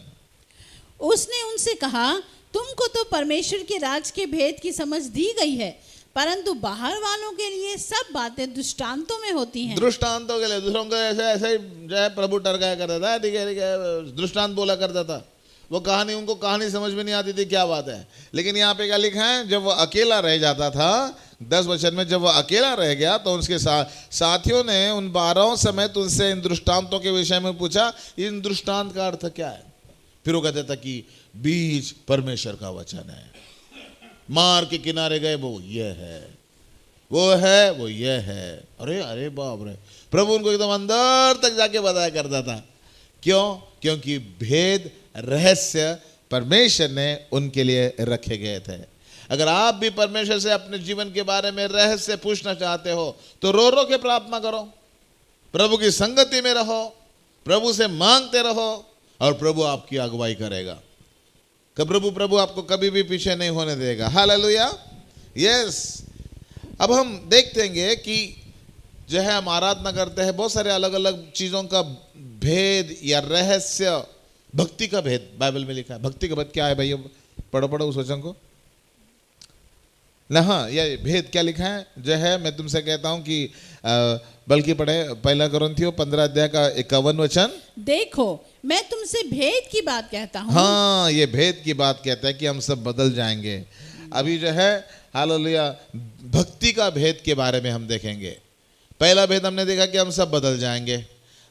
उसने उनसे कहा, तुमको तो परमेश्वर के राज के भेद की समझ दी गई है, परंतु बाहर वालों के लिए सब बातें दृष्टांतों में होती हैं। दृष्टांतों के लिए, दूसरों को ऐसे ऐसे जो है प्रभु टरकाया करता था, ठीक है, दृष्टांत बोला करता था। वो कहानी, उनको कहानी समझ में नहीं आती थी क्या बात है। लेकिन यहाँ पे क्या लिखा है, जब वो अकेला रह जाता था 10 वचन में, जब वो अकेला रह गया तो उसके साथियों ने उन 12 समेत उनसे इन दृष्टांतों के विषय में पूछा, इन दृष्टांत का अर्थ क्या है। फिर वो कहता था कि बीज परमेश्वर का वचन है, मार के किनारे गए वो ये है, वो है, वो ये है। अरे अरे बाप रे, प्रभु उनको एकदम अंदर तक जाके बताया करता था। क्यों? क्योंकि भेद रहस्य परमेश्वर ने उनके लिए रखे गए थे। अगर आप भी परमेश्वर से अपने जीवन के बारे में रहस्य पूछना चाहते हो तो रो रो के प्रार्थना करो, प्रभु की संगति में रहो, प्रभु से मांगते रहो और प्रभु आपकी अगुवाई करेगा। प्रभु आपको कभी भी पीछे नहीं होने देगा। Hallelujah, yes. अब हम देखेंगे कि जो है हम आराधना करते हैं, बहुत सारे अलग अलग चीज़ों का भेद या रहस्य, भक्ति का भेद बाइबल में लिखा है। भक्ति का भेद क्या है भाई? पढ़ो उस वचन को ना। हाँ, ये भेद क्या लिखा है जो है, मैं तुमसे कहता हूं कि बल्कि पढ़े 1 कुरिन्थियों 15 अध्याय का 51 वचन। देखो मैं तुमसे भेद की बात कहता हूँ। हाँ, ये भेद की बात कहता है कि हम सब बदल जाएंगे। अभी जो है हालेलुया, भक्ति का भेद के बारे में हम देखेंगे। पहला भेद हमने देखा कि हम सब बदल जाएंगे,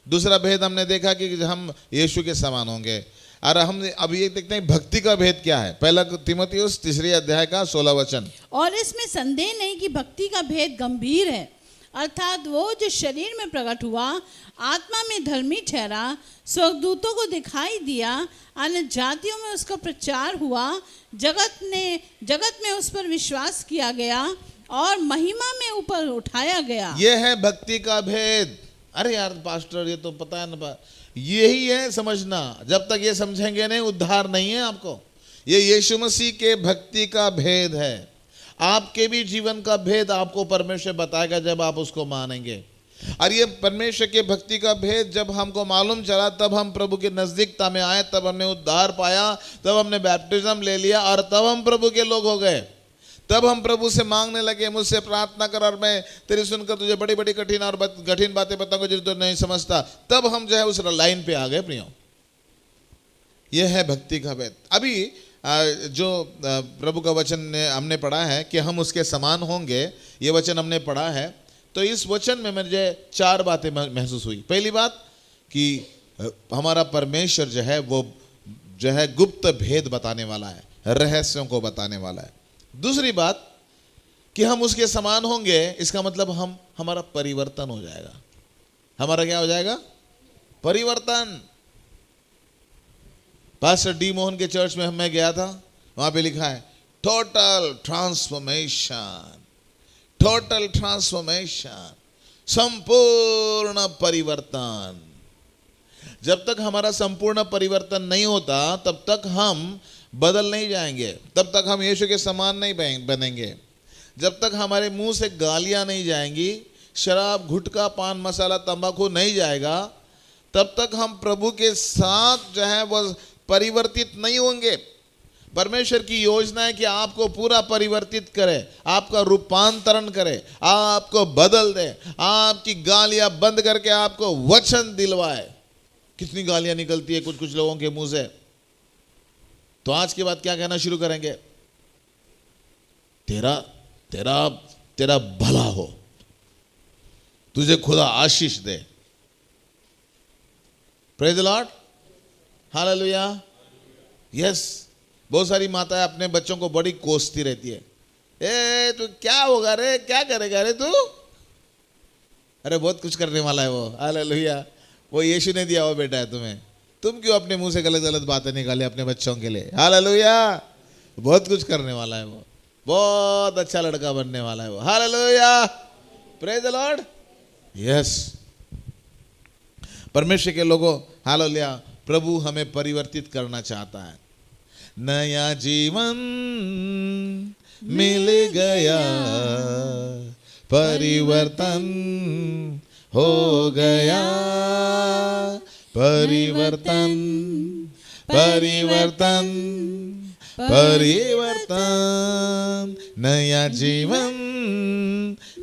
दूसरा भेद हमने देखा कि हम यीशु के समान होंगे, और हम अब ये देखते हैं भक्ति का भेद क्या है। 1 तीमुथियुस 3 अध्याय का 16 वचन। और इसमें संदेह नहीं कि भक्ति का भेद गंभीर है, अर्थात वो जो शरीर में प्रकट हुआ, आत्मा में धर्मी ठहरा, स्वर्गदूतों को दिखाई दिया, अन्य जातियों में उसका प्रचार हुआ, जगत में उस पर विश्वास किया गया और महिमा में ऊपर उठाया गया। ये है भक्ति का भेद। अरे यार पास्टर, ये तो पता है ना, यही है समझना। जब तक ये समझेंगे नहीं, उद्धार नहीं है आपको। ये यीशु मसीह के भक्ति का भेद है। आपके भी जीवन का भेद आपको परमेश्वर बताएगा जब आप उसको मानेंगे। और ये परमेश्वर के भक्ति का भेद जब हमको मालूम चला, तब हम प्रभु के नजदीकता में आए, तब हमने उद्धार पाया, तब हमने बैप्टिज्म ले लिया और तब हम प्रभु के लोग हो गए। तब हम प्रभु से मांगने लगे, मुझसे प्रार्थना कर और मैं तेरी सुनकर तुझे बड़ी बड़ी कठिन और कठिन बातें बताऊंगा जो तो नहीं समझता। तब हम जो है उस लाइन पे आ गए प्रियो। यह है भक्ति का भेद। अभी जो प्रभु का वचन हमने पढ़ा है कि हम उसके समान होंगे, ये वचन हमने पढ़ा है, तो इस वचन में मुझे 4 बातें महसूस हुई। पहली बात कि हमारा परमेश्वर जो है वो जो है गुप्त भेद बताने वाला है, रहस्यों को बताने वाला है। दूसरी बात कि हम उसके समान होंगे, इसका मतलब हमारा परिवर्तन हो जाएगा। हमारा क्या हो जाएगा? परिवर्तन। पास्टर डी मोहन के चर्च में मैं गया था, वहां पे लिखा है टोटल ट्रांसफॉर्मेशन, टोटल ट्रांसफॉर्मेशन, संपूर्ण परिवर्तन। जब तक हमारा संपूर्ण परिवर्तन नहीं होता तब तक हम बदल नहीं जाएंगे, तब तक हम यीशु के समान नहीं बनेंगे। जब तक हमारे मुंह से गालियां नहीं जाएंगी, शराब, गुटखा, पान मसाला, तंबाकू नहीं जाएगा, तब तक हम प्रभु के साथ जो है वह परिवर्तित नहीं होंगे। परमेश्वर की योजना है कि आपको पूरा परिवर्तित करे, आपका रूपांतरण करे, आपको बदल दे, आपकी गालियां बंद करके आपको वचन दिलवाए। कितनी गालियां निकलती है कुछ कुछ लोगों के मुंह से, तो आज के बाद क्या कहना शुरू करेंगे? तेरा तेरा तेरा भला हो, तुझे खुदा आशीष दे। Praise the lord, hallelujah, yes. बहुत सारी माताएं अपने बच्चों को बड़ी कोसती रहती है, ए तू क्या होगा रे, क्या करेगा रे तू? अरे बहुत कुछ करने वाला है वो, हालेलुया। वो यीशु ने दिया हुआ बेटा है तुम्हें, तुम क्यों अपने मुंह से गलत गलत बातें निकाले अपने बच्चों के लिए? हालेलुया। बहुत कुछ करने वाला है वो, बहुत अच्छा लड़का बनने वाला है वो, hallelujah, praise the lord, yes. परमेश्वर के लोगों, हालेलुया, प्रभु हमें परिवर्तित करना चाहता है। नया जीवन मिल गया, परिवर्तन हो गया, परिवर्तन परिवर्तन परिवर्तन, नया जीवन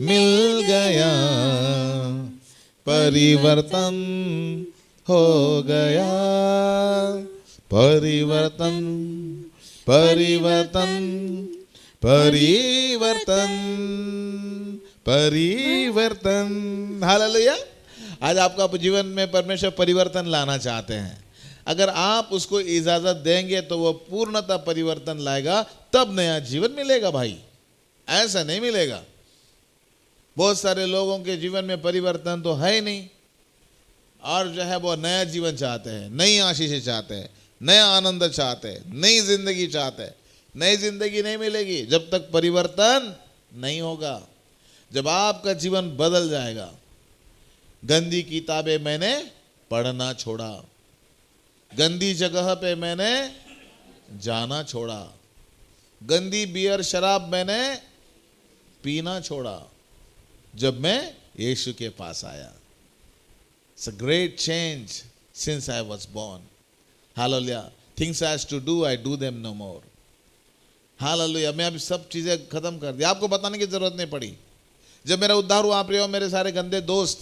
मिल गया, परिवर्तन हो गया, परिवर्तन परिवर्तन परिवर्तन परिवर्तन, हालेलुया। आज आपका जीवन में परमेश्वर परिवर्तन लाना चाहते हैं। अगर आप उसको इजाजत देंगे तो वो पूर्णतः परिवर्तन लाएगा, तब नया जीवन मिलेगा भाई, ऐसा नहीं मिलेगा। बहुत सारे लोगों के जीवन में परिवर्तन तो है ही नहीं, और जो है वो नया जीवन चाहते हैं, नई आशीष चाहते हैं, नया आनंद चाहते हैं, नई जिंदगी चाहते हैं। नई जिंदगी नहीं मिलेगी जब तक परिवर्तन नहीं होगा। जब आपका जीवन बदल जाएगा। गंदी किताबें मैंने पढ़ना छोड़ा, गंदी जगह पे मैंने जाना छोड़ा, गंदी बियर शराब मैंने पीना छोड़ा जब मैं यीशु के पास आया। It's a great change since I was born. Hallelujah. Things I have to do, I do them no more. Hallelujah. मैं अभी सब चीजें खत्म कर दी, आपको बताने की जरूरत नहीं पड़ी। जब मेरा उद्धार हुआ प्रियो, मेरे सारे गंदे दोस्त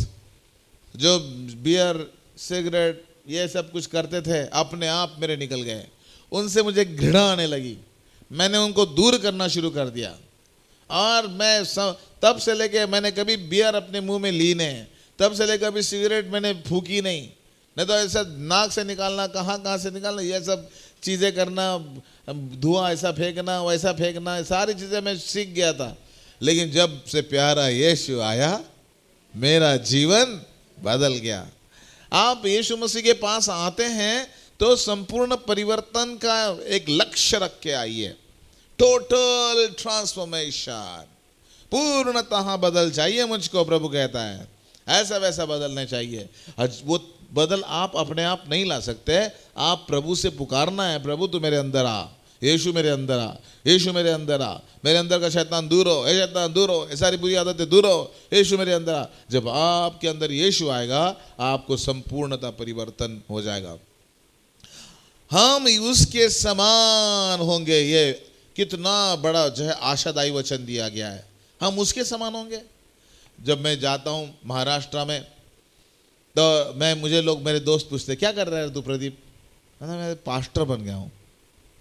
जो बियर, सिगरेट ये सब कुछ करते थे, अपने आप मेरे निकल गए। उनसे मुझे घृणा आने लगी, मैंने उनको दूर करना शुरू कर दिया। और मैं तब से लेके मैंने कभी बियर अपने मुंह में ली नहीं, तब से लेकर कभी सिगरेट मैंने फूकी नहीं तो ऐसा नाक से निकालना, कहाँ से निकालना, ये सब चीज़ें करना, धुआं ऐसा फेंकना वैसा फेंकना, सारी चीज़ें मैं सीख गया था। लेकिन जब से प्यारा यीशु आया, मेरा जीवन बदल गया। आप यीशु मसीह के पास आते हैं तो संपूर्ण परिवर्तन का एक लक्ष्य रख के आइए। टोटल ट्रांसफॉर्मेशन, पूर्णतः बदल चाहिए मुझको, प्रभु कहता है। ऐसा वैसा बदलना चाहिए। वो बदल आप अपने आप नहीं ला सकते, आप प्रभु से पुकारना है, प्रभु तू मेरे अंदर आ, यीशु मेरे अंदर आ, यीशु मेरे अंदर आ, मेरे अंदर का शैतान दूर हो, ए शैतान दूर हो, ये सारी बुरी आदतें दूर हो, यीशु मेरे अंदर आ। जब आपके अंदर यीशु आएगा आपको संपूर्णता परिवर्तन हो जाएगा। हम उसके समान होंगे। ये कितना बड़ा जो है आशादायी वचन दिया गया है, हम उसके समान होंगे। जब मैं जाता हूँ महाराष्ट्र में तो मुझे लोग, मेरे दोस्त पूछते क्या कर रहा है तू प्रदीप, मैं पास्टर बन गया हूँ।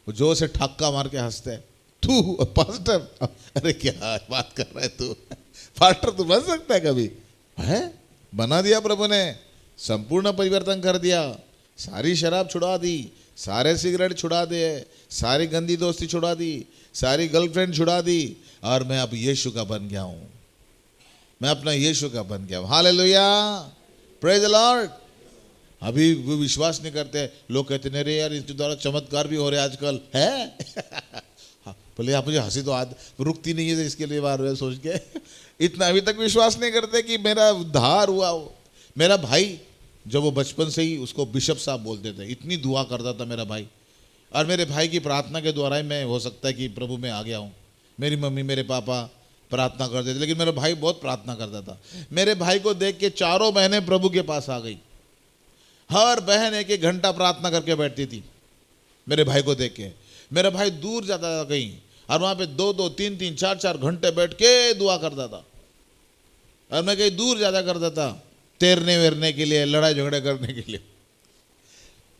वो जोर से ठक्का मार के हंसते हैं, तू पास्टर, अरे क्या बात कर रहा है तू, पास्टर तू बन सकता है कभी, है बना दिया प्रभु ने, संपूर्ण परिवर्तन कर दिया, सारी शराब छुड़ा दी, सारे सिगरेट छुड़ा दिए, सारी गंदी दोस्ती छुड़ा दी, सारी गर्लफ्रेंड छुड़ा दी, और मैं अब यीशु का बन गया हूँ, मैं अपना यीशु का बन गया हूँ। Hallelujah, praise the Lord. अभी वो विश्वास नहीं करते, लोग कहते नहीं रे यार इसके द्वारा चमत्कार भी हो रहे आजकल है। बोले आप मुझे हंसी तो रुकती नहीं है इसके लिए बार बार सोच के, इतना अभी तक विश्वास नहीं करते कि मेरा उद्धार हुआ हो। मेरा भाई जब वो बचपन से ही उसको बिशप साहब बोलते थे, इतनी दुआ करता था मेरा भाई, और मेरे भाई की प्रार्थना के द्वारा ही मैं हो सकता है कि प्रभु में आ गया हूँ। मेरी मम्मी मेरे पापा प्रार्थना करते थे, लेकिन मेरा भाई बहुत प्रार्थना करता था। मेरे भाई को देख के चारों बहनें प्रभु के पास आ गई, हर बहन एक एक घंटा प्रार्थना करके बैठती थी मेरे भाई को देख के। मेरा भाई दूर जाता था कहीं, और वहाँ पे 2-2, 3-3, 4-4 घंटे बैठ के दुआ करता था, और मैं कहीं दूर ज़्यादा करता था तैरने वेरने के लिए, लड़ाई झगड़े करने के लिए।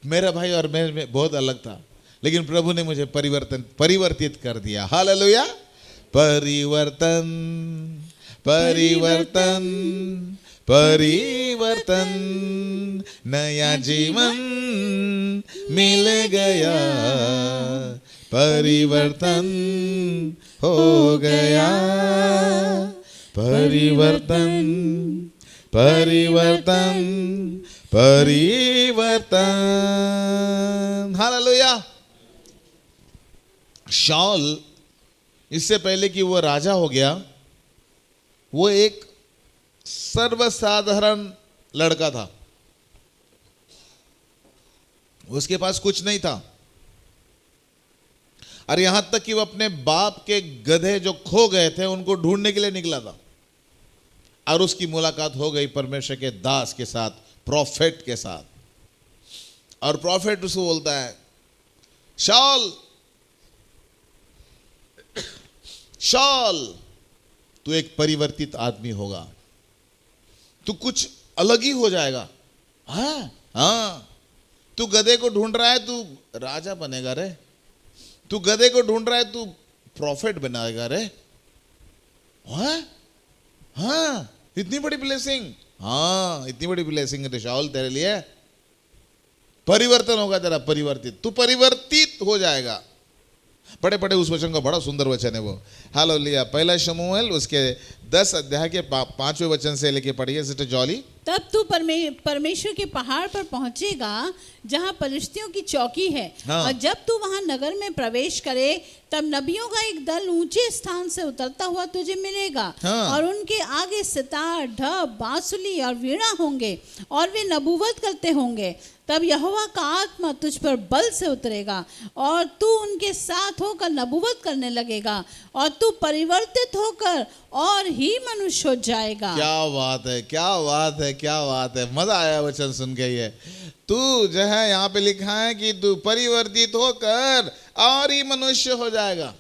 मेरा भाई और मैं में बहुत अलग था, लेकिन प्रभु ने मुझे परिवर्तित कर दिया। हालेलुया, परिवर्तन परिवर्तन परिवर्तन, नया जीवन मिल गया, परिवर्तन हो गया, परिवर्तन परिवर्तन परिवर्तन। हालेलुया। शाऊल, इससे पहले कि वो राजा हो गया, वो एक सर्वसाधारण लड़का था, उसके पास कुछ नहीं था, और यहां तक कि वो अपने बाप के गधे जो खो गए थे उनको ढूंढने के लिए निकला था, और उसकी मुलाकात हो गई परमेश्वर के दास के साथ, प्रॉफेट के साथ। और प्रॉफेट उसको बोलता है, शाऊल शाऊल, तू एक परिवर्तित आदमी होगा, तू कुछ अलग ही हो जाएगा। हाँ, तू गधे को ढूंढ रहा है, तू राजा बनेगा रे, तू गधे को ढूंढ रहा है, तू प्रॉफिट बनाएगा रे। हाँ, इतनी बड़ी ब्लेसिंग, हाँ इतनी बड़ी ब्लेसिंग है शाऊल तेरे लिए, परिवर्तन होगा तेरा, परिवर्तित, तू परिवर्तित हो जाएगा। पढ़े पढ़े उस वचन का, बड़ा सुंदर वचन है वो। हालेलुया। पहला शमूएल उसके 10 अध्याय के 5वें वचन से लेके पढ़िए सिस्टर जॉली। तब तू परमेश्वर के पहाड़ पर पहुंचेगा जहां पलिश्तियों की चौकी है। हाँ। और जब तू वहां नगर में प्रवेश करे तब नबियों का एक दल ऊंचे स्थान से उतरता हुआ तुझे मिलेगा। हाँ। और उनके आगे सितार, ढब, बांसुली और वीणा होंगे और वे नबूवत करते होंगे। तब यहोवा का आत्मा तुझ पर बल से उतरेगा और तू उनके साथ होकर नबूवत करने लगेगा और तू परिवर्तित होकर और ही मनुष्य हो जाएगा। क्या बात है, क्या बात है, क्या बात है, मजा आया वचन सुन के। ये तू जो है यहाँ पे लिखा है कि तू परिवर्तित होकर और ही मनुष्य हो जाएगा।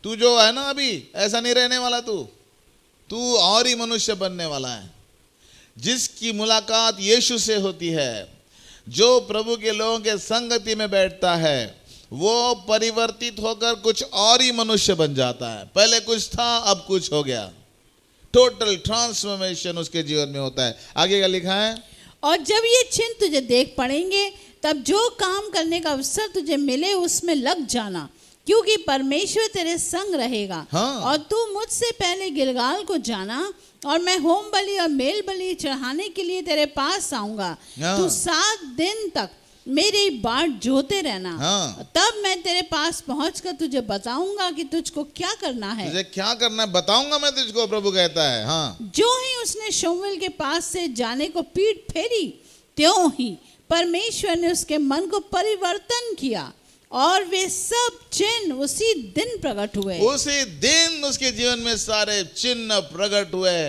तू जो है ना अभी ऐसा नहीं रहने वाला, तू और ही मनुष्य बनने वाला है। जिसकी मुलाकात यीशु से होती है, जो प्रभु के लोगों के संगति में बैठता है, वो परिवर्तित होकर कुछ और ही मनुष्य बन जाता है। पहले कुछ था, अब कुछ हो गया। टोटल ट्रांसफॉर्मेशन उसके जीवन में होता है। आगे का लिखा है, और जब ये चिन्ह तुझे देख पड़ेंगे तब जो काम करने का अवसर तुझे मिले उसमें लग जाना, क्योंकि परमेश्वर तेरे संग रहेगा। हाँ। और तू मुझसे पहले गिलगाल को जाना और मैं होम बलि और मेल बलि चढ़ाने के लिए तेरे पास आऊंगा। हाँ। तू 7 दिन तक मेरी बाट जोते रहना। हाँ। तब मैं तेरे पास पहुंचकर तुझे बताऊंगा कि तुझको क्या करना है। तुझे क्या करना है बताऊंगा मैं तुझको, प्रभु कहता है। हाँ। जो ही उसने शमूएल के पास से जाने को पीठ फेरी, त्यों ही परमेश्वर ने उसके मन को परिवर्तन किया और वे सब चिन्ह उसी दिन प्रकट हुए। उसी दिन उसके जीवन में सारे चिन्ह प्रकट हुए।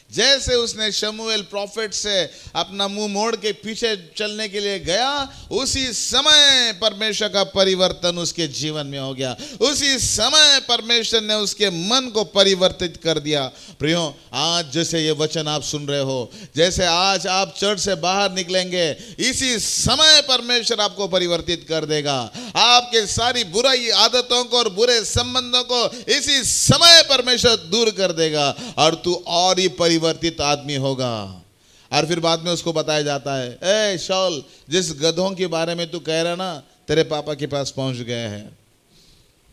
जैसे उसने शमूएल प्रॉफिट से अपना मुंह मोड़ के पीछे चलने के लिए गया, उसी समय परमेश्वर का परिवर्तन उसके जीवन में हो गया। उसी समय परमेश्वर ने उसके मन को परिवर्तित कर दिया। प्रियो, आज जैसे ये वचन आप सुन रहे हो, जैसे आज आप चर्च से बाहर निकलेंगे, इसी समय परमेश्वर आपको परिवर्तित कर देगा। आपके सारी बुराई आदतों को और बुरे संबंधों को इसी समय परमेश्वर दूर कर देगा और तू और ही परिवर्तित आदमी होगा। और फिर बाद में उसको बताया जाता है, ए शाऊल, जिस गधों के बारे में तू कह रहा ना, तेरे पापा के पास पहुंच गए हैं।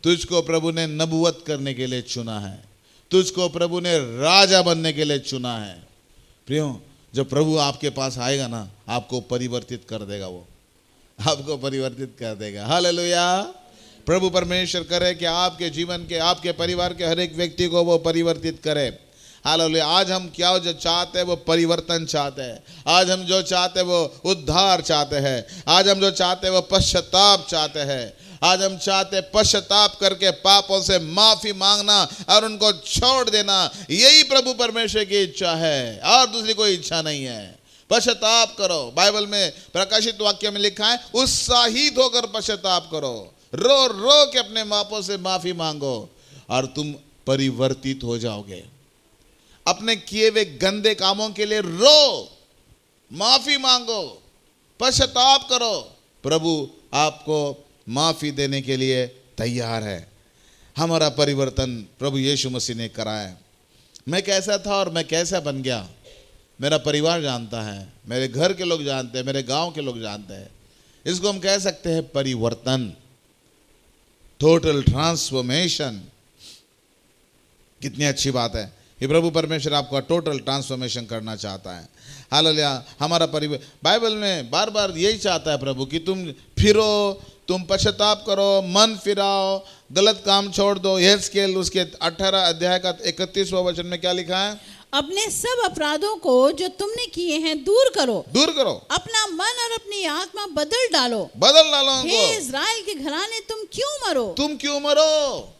तुझको प्रभु ने नबूवत करने के लिए चुना है, तुझको प्रभु ने राजा बनने के लिए चुना है। प्रियो, जब प्रभु आपके पास आएगा ना, आपको परिवर्तित कर देगा, वो आपको परिवर्तित कर देगा। हालेलुया। प्रभु परमेश्वर करे कि आपके जीवन के, आपके परिवार के हर एक व्यक्ति को वो परिवर्तित करे। हालेलुया। आज हम क्या जो चाहते हैं वो परिवर्तन चाहते हैं। आज हम जो चाहते हैं वो उद्धार चाहते हैं। आज हम जो चाहते हैं वो पश्चाताप चाहते हैं। आज हम चाहते हैं पश्चाताप करके पापों से माफी मांगना और उनको छोड़ देना। यही प्रभु परमेश्वर की इच्छा है और दूसरी कोई इच्छा नहीं है। पश्चाताप करो। बाइबल में प्रकाशित वाक्य में लिखा है, उत्साहित होकर पश्चाताप करो, रो रो के अपने पापों से माफी मांगो और तुम परिवर्तित हो जाओगे। अपने किए हुए गंदे कामों के लिए रो, माफी मांगो, पश्चाताप करो। प्रभु आपको माफी देने के लिए तैयार है। हमारा परिवर्तन प्रभु यीशु मसीह ने कराया। मैं कैसा था और मैं कैसा बन गया, मेरा परिवार जानता है, मेरे घर के लोग जानते हैं, मेरे गांव के लोग जानते हैं। इसको हम कह सकते हैं परिवर्तन, टोटल ट्रांसफॉर्मेशन। कितनी अच्छी बात है कि प्रभु परमेश्वर आपका टोटल ट्रांसफॉर्मेशन करना चाहता है। हालेलुया। हमारा परिवार बाइबल में बार बार यही चाहता है प्रभु कि तुम फिरो, तुम पश्चाताप करो, मन फिराओ, गलत काम छोड़ दो। यहेजकेल उसके 18 अध्याय का 31वां वचन में क्या लिखा है? अपने सब अपराधों को जो तुमने किए हैं दूर करो, दूर करो, अपना मन और अपनी आत्मा बदल डालो, बदल डालो उनको। हे इज़राइल के घराने, तुम क्यों मरो? तुम क्यों मरो?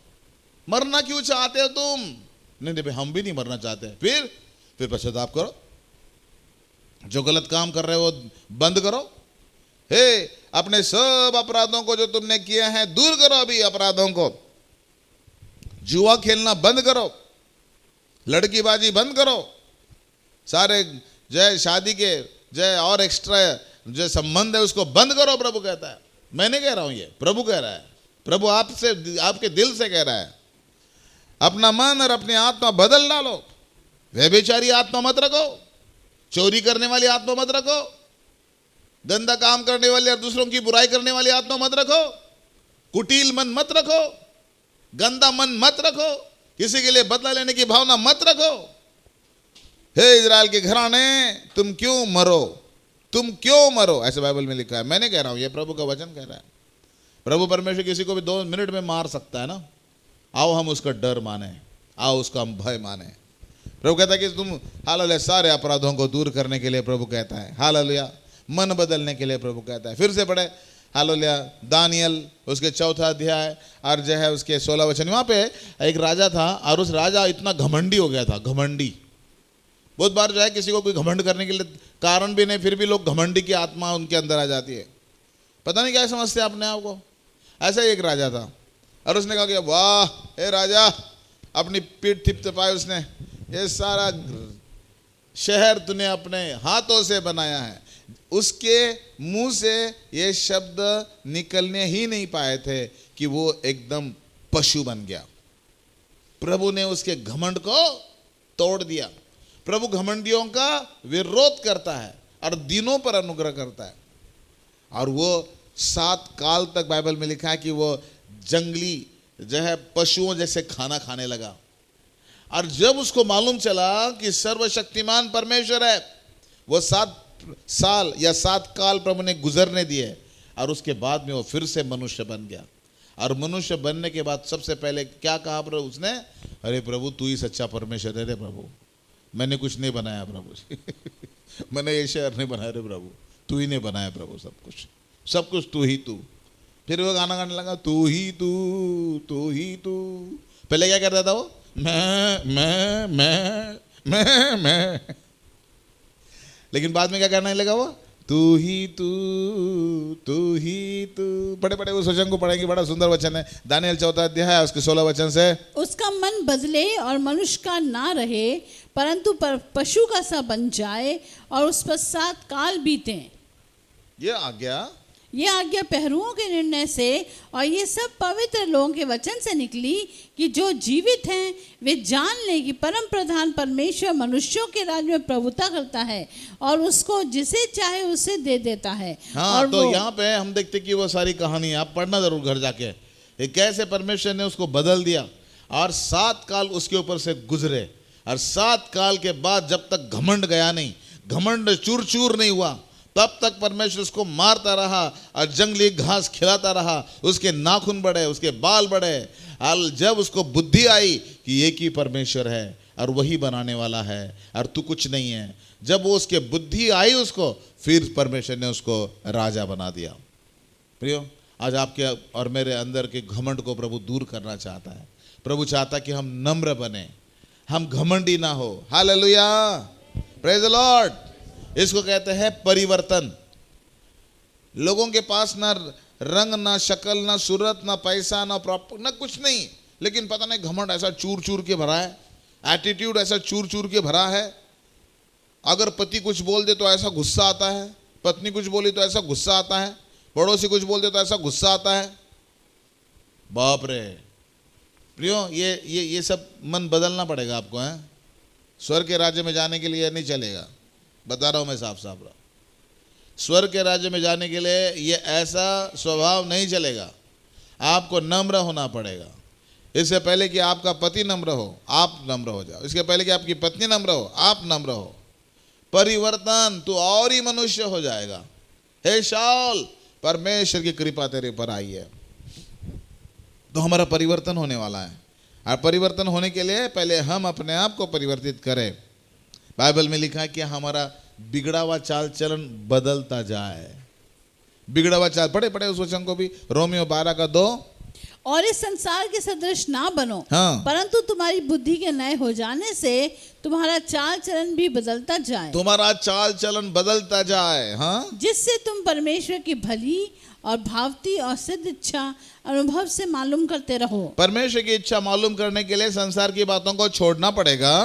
मरना क्यों चाहते हो तुम? नहीं भाई, हम भी नहीं मरना चाहते। फिर पश्चाताप करो, जो गलत काम कर रहे हो बंद करो। हे, अपने सब अपराधों को जो तुमने किए हैं दूर करो। अभी अपराधों को, जुआ खेलना बंद करो, लड़कीबाजी बंद करो, सारे जय शादी के जय और एक्स्ट्रा जो संबंध है उसको बंद करो। प्रभु कहता है, मैं नहीं कह रहा हूं, ये प्रभु कह रहा है। प्रभु आपसे, आपके दिल से कह रहा है, अपना मन और अपनी आत्मा बदल डालो। व्यभिचारी आत्मा मत रखो, चोरी करने वाली आत्मा मत रखो, गंदा काम करने वाली और दूसरों की बुराई करने वाली आत्मा मत रखो, कुटिल मन मत रखो, गंदा मन मत रखो, किसी के लिए बदला लेने की भावना मत रखो। हे इज़राइल के घराने, तुम क्यों मरो? तुम क्यों मरो? ऐसे बाइबल में लिखा है। मैं नहीं कह रहा हूं, ये प्रभु का वचन कह रहा है। प्रभु परमेश्वर किसी को भी 2 मिनट में मार सकता है ना। आओ हम उसका डर माने, आओ उसका हम भय माने। प्रभु कहता है कि तुम, हालेलुया, सारे अपराधों को दूर करने के लिए प्रभु कहता है। हालेलुया, मन बदलने के लिए प्रभु कहता है। फिर से पढ़े, हालेलुया, दानियल उसके 4 अध्याय और जो है उसके 16 वचन। वहाँ पे एक राजा था और उस राजा इतना घमंडी हो गया था, घमंडी। बहुत बार जो है किसी को कोई घमंड करने के लिए कारण भी नहीं, फिर भी लोग घमंडी की आत्मा उनके अंदर आ जाती है। पता नहीं क्या समझते अपने आप को। ऐसा ही एक राजा था और उसने कहा कि वाह हे राजा, अपनी पीठ थिपथपाई उसने, ये सारा शहर तूने अपने हाथों से बनाया है। उसके मुंह से ये शब्द निकलने ही नहीं पाए थे कि वो एकदम पशु बन गया। प्रभु ने उसके घमंड को तोड़ दिया। प्रभु घमंडियों का विरोध करता है और दिनों पर अनुग्रह करता है। और वो 7 काल तक बाइबल में लिखा है कि वो जंगली जो है पशुओं जैसे खाना खाने लगा। और जब उसको मालूम चला कि सर्वशक्तिमान परमेश्वर है, वो 7 साल या 7 काल प्रभु ने गुजरने दिए और उसके बाद में वो फिर से मनुष्य बन गया। और मनुष्य बनने के बाद सबसे पहले क्या कहा प्रभु उसने? अरे प्रभु, तू ही सच्चा परमेश्वर है रे प्रभु, मैंने कुछ नहीं बनाया प्रभु मैंने ये शहर नहीं बनाया रे प्रभु, तू ही ने बनाया प्रभु, सब कुछ तू ही तू। फिर वो गाना गाने लगा, तू ही तू, तू ही तू। पहले क्या करता था वो? मैं। लेकिन बाद में क्या करने लगा वो? तू ही तू, तू ही तू। पढ़े पढ़े उस वचन को पढ़ेंगे, बड़ा सुंदर वचन है। दानियल 4 अध्याय उसके 16 वचन से, उसका मन बदले और मनुष्य का ना रहे, परंतु पशु का सा बन जाए और उस पर 7 काल बीते। ये आज्ञा पहरुओं के निर्णय से और ये सब पवित्र लोगों के वचन से निकली कि जो जीवित हैं वे जान लें कि परम प्रधान परमेश्वर मनुष्यों के राज्य में प्रभुता करता है और उसको जिसे चाहे उसे दे देता है। हाँ, और तो यहाँ पे हम देखते कि वो सारी कहानी आप पढ़ना जरूर घर जाके, कैसे परमेश्वर ने उसको बदल दिया और 7 काल उसके ऊपर से गुजरे। और 7 काल के बाद जब तक घमंड गया नहीं, घमंड चूर चूर नहीं हुआ, तब तक परमेश्वर उसको मारता रहा और जंगली घास खिलाता रहा। उसके नाखून बढ़े, उसके बाल बढ़े। और जब उसको बुद्धि आई कि एक ही परमेश्वर है और वही बनाने वाला है और तू कुछ नहीं है, जब वो उसके बुद्धि आई उसको, फिर परमेश्वर ने उसको राजा बना दिया। प्रियो, आज आपके और मेरे अंदर के घमंड को प्रभु दूर करना चाहता है। प्रभु चाहता कि हम नम्र बने, हम घमंडी ना हो। Hallelujah, praise the Lord. इसको कहते हैं परिवर्तन। लोगों के पास ना रंग, ना शक्ल, ना सूरत, ना पैसा, ना प्रॉपर्टी, ना कुछ नहीं, लेकिन पता नहीं घमंड ऐसा चूर चूर के भरा है, एटीट्यूड ऐसा चूर चूर के भरा है। अगर पति कुछ बोल दे तो ऐसा गुस्सा आता है, पत्नी कुछ बोली तो ऐसा गुस्सा आता है, पड़ोसी कुछ बोल दे तो ऐसा गुस्सा आता है। बाप रे प्रियो, ये सब मन बदलना पड़ेगा आपको, है। स्वर्ग के राज्य में जाने के लिए नहीं चलेगा, बता रहा हूं मैं साफ साफ। स्वर्ग के राज्य में जाने के लिए ये ऐसा स्वभाव नहीं चलेगा। आपको नम्र होना पड़ेगा। इससे पहले कि आपका पति नम्र हो, आप नम्र हो जाओ। इसके पहले कि आपकी पत्नी नम्र हो, आप नम्र हो। परिवर्तन, तू और ही मनुष्य हो जाएगा। हे शाऊल, परमेश्वर की कृपा तेरे पर आई है। तो हमारा परिवर्तन होने वाला है। और परिवर्तन होने के लिए पहले हम अपने आप को परिवर्तित करें। बाइबल में लिखा है कि हमारा बिगड़ा हुआ चाल चलन बदलता जाए। बिगड़ा हुआ चाल, पढ़े पढ़े उस वचन को भी, रोमियो 12:2। और इस संसार के सदृश ना बनो, हाँ। परंतु तुम्हारी बुद्धि के नए हो जाने से तुम्हारा चाल चलन भी बदलता जाए। तुम्हारा चाल चलन बदलता जाए, हाँ, जिससे तुम परमेश्वर की भली और भावती और सिद्ध इच्छा अनुभव से मालूम करते रहो। परमेश्वर की इच्छा मालूम करने के लिए संसार की बातों को छोड़ना पड़ेगा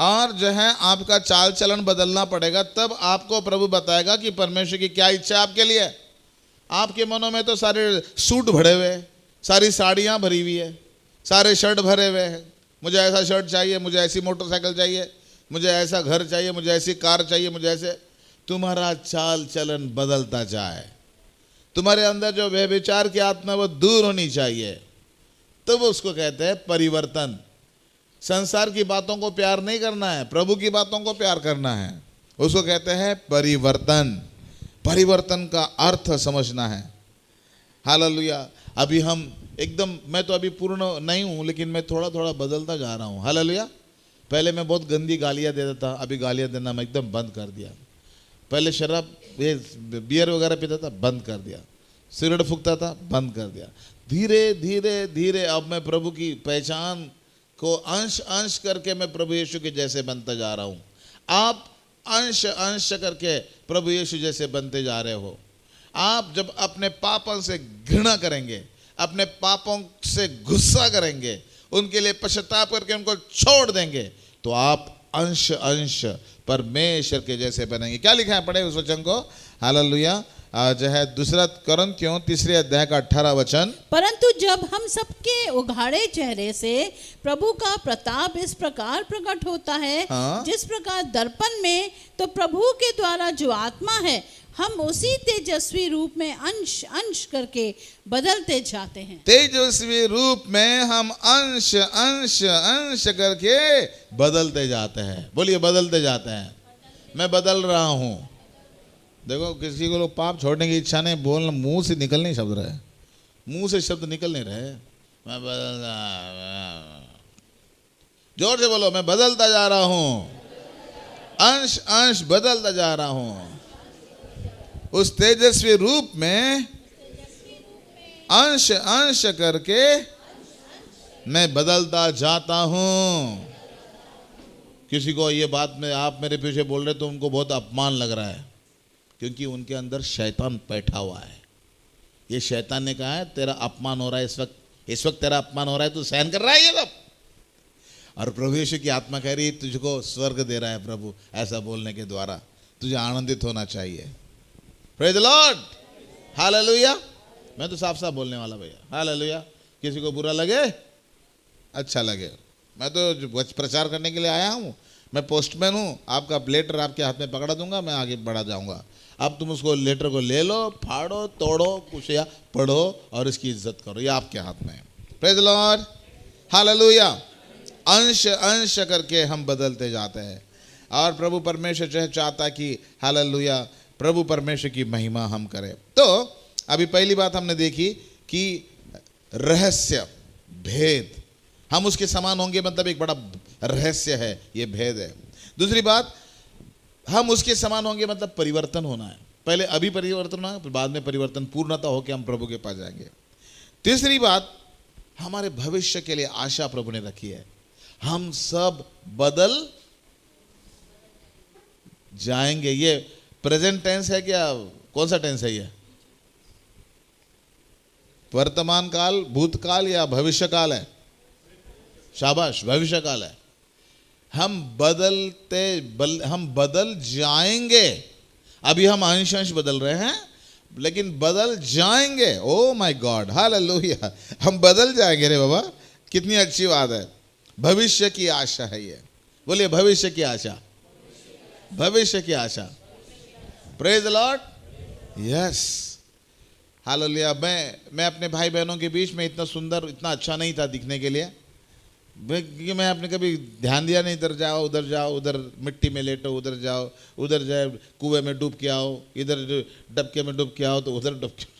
और जो है आपका चाल चलन बदलना पड़ेगा। तब आपको प्रभु बताएगा कि परमेश्वर की क्या इच्छा आपके लिए। आपके मनों में तो सारे सूट भरे हुए, सारी साड़ियाँ भरी हुई है, सारे शर्ट भरे हुए हैं। मुझे ऐसा शर्ट चाहिए, मुझे ऐसी मोटरसाइकिल चाहिए, मुझे ऐसा घर चाहिए, मुझे ऐसी कार चाहिए, मुझे ऐसे। तुम्हारा चाल चलन बदलता जाए। तुम्हारे अंदर जो व्यभिचार की आत्मा वो दूर होनी चाहिए। तो वो उसको कहते हैं परिवर्तन। संसार की बातों को प्यार नहीं करना है, प्रभु की बातों को प्यार करना है। उसको कहते हैं परिवर्तन। परिवर्तन का अर्थ समझना है। हालेलुया। अभी हम एकदम, मैं तो अभी पूर्ण नहीं हूँ, लेकिन मैं थोड़ा थोड़ा बदलता जा रहा हूँ। हालेलुया। पहले मैं बहुत गंदी गालियाँ देता था, अभी गालियाँ देना मैं एकदम बंद कर दिया। पहले शराब, ये बियर वगैरह पीता था, बंद कर दिया। सिगरेट फूकता था, बंद कर दिया। धीरे धीरे धीरे अब मैं प्रभु की पहचान को अंश अंश करके मैं प्रभु यीशु के जैसे बनता जा रहा हूँ। आप अंश अंश करके प्रभु यीशु जैसे बनते जा रहे हो। आप जब अपने पापों से घृणा करेंगे, अपने पापों से गुस्सा करेंगे, उनके लिए पश्चाताप करके उनको छोड़ देंगे, तो आप अंश अंश परमेश्वर के जैसे बनेंगे। क्या लिखा है, पढ़े उस वचन को। हालेलुया। जो है 2 कोरिन्थियों 3 अध्याय का 18 वचन। परंतु जब हम सबके उघाड़े चेहरे से प्रभु का प्रताप इस प्रकार प्रकट होता है, हाँ? जिस प्रकार दर्पण में, तो प्रभु के द्वारा जो आत्मा है, हम उसी तेजस्वी रूप में अंश अंश करके बदलते जाते हैं। तेजस्वी रूप में हम अंश अंश अंश करके बदलते जाते हैं। बोलिए, बदलते जाते हैं। मैं बदल रहा हूं। देखो, किसी को लोग पाप छोड़ने की इच्छा नहीं, बोलना मुंह से निकल नहीं शब्द रहे, मुंह से शब्द निकल नहीं रहे। मैं बदल रहा, जोर से बोलो, मैं बदलता जा रहा हूं, अंश अंश बदलता जा रहा हूं, उस तेजस्वी रूप में अंश अंश करके मैं बदलता जाता हूं। किसी को ये बात में आप मेरे पीछे बोल रहे तो उनको बहुत अपमान लग रहा है, क्योंकि उनके अंदर शैतान बैठा हुआ है। ये शैतान ने कहा है तेरा अपमान हो रहा है, इस वक्त तेरा अपमान हो रहा है, तू सहन कर रहा है ये सब। और प्रभु यीशु की आत्मा कह रही है तुझको स्वर्ग दे रहा है प्रभु, ऐसा बोलने के द्वारा तुझे आनंदित होना चाहिए। Praise the lord, hallelujah. मैं तो साफ साफ बोलने वाला भैया, हालेलुया। किसी को बुरा लगे अच्छा लगे, मैं तो प्रचार करने के लिए आया हूँ। मैं पोस्टमैन हूँ, आपका लेटर आपके हाथ में पकड़ा दूंगा, मैं आगे बढ़ा जाऊंगा। अब तुम उसको लेटर को ले लो, फाड़ो, तोड़ो, कुछ या पढ़ो और इसकी इज्जत करो, ये आपके हाथ में है। Praise the lord, hallelujah. अंश अंश करके हम बदलते जाते हैं और प्रभु परमेश्वर चाहता कि हालेलुया प्रभु परमेश्वर की महिमा हम करें। तो अभी पहली बात हमने देखी कि रहस्य, भेद, हम उसके समान होंगे, मतलब एक बड़ा रहस्य है, ये भेद है। दूसरी बात, हम उसके समान होंगे मतलब परिवर्तन होना है। पहले अभी परिवर्तन होना है, फिर बाद में परिवर्तन पूर्णता होकर हम प्रभु के पास जाएंगे। तीसरी बात, हमारे भविष्य के लिए आशा प्रभु ने रखी है, हम सब बदल जाएंगे। ये प्रेजेंट टेंस है क्या, कौन सा टेंस है ये? वर्तमान काल, भूतकाल या भविष्य काल है? शाबाश, भविष्य काल है। हम बदल जाएंगे। अभी हम अंश अंश बदल रहे हैं, लेकिन बदल जाएंगे। ओ माय गॉड, हालेलुया, हम बदल जाएंगे रे बाबा, कितनी अच्छी बात है। भविष्य की आशा है ये, बोलिए भविष्य की आशा, भविष्य की आशा। Praise the lord, yes, hallelujah. मैं अपने भाई बहनों के बीच में इतना सुंदर, इतना अच्छा नहीं था दिखने के लिए, क्योंकि मैं आपने कभी ध्यान दिया नहीं, इधर जाओ, उधर मिट्टी में लेटो, उधर जाओ, उधर जाए कुएं में डूब के आओ, इधर डबके में डूब के आओ, तो उधर डबके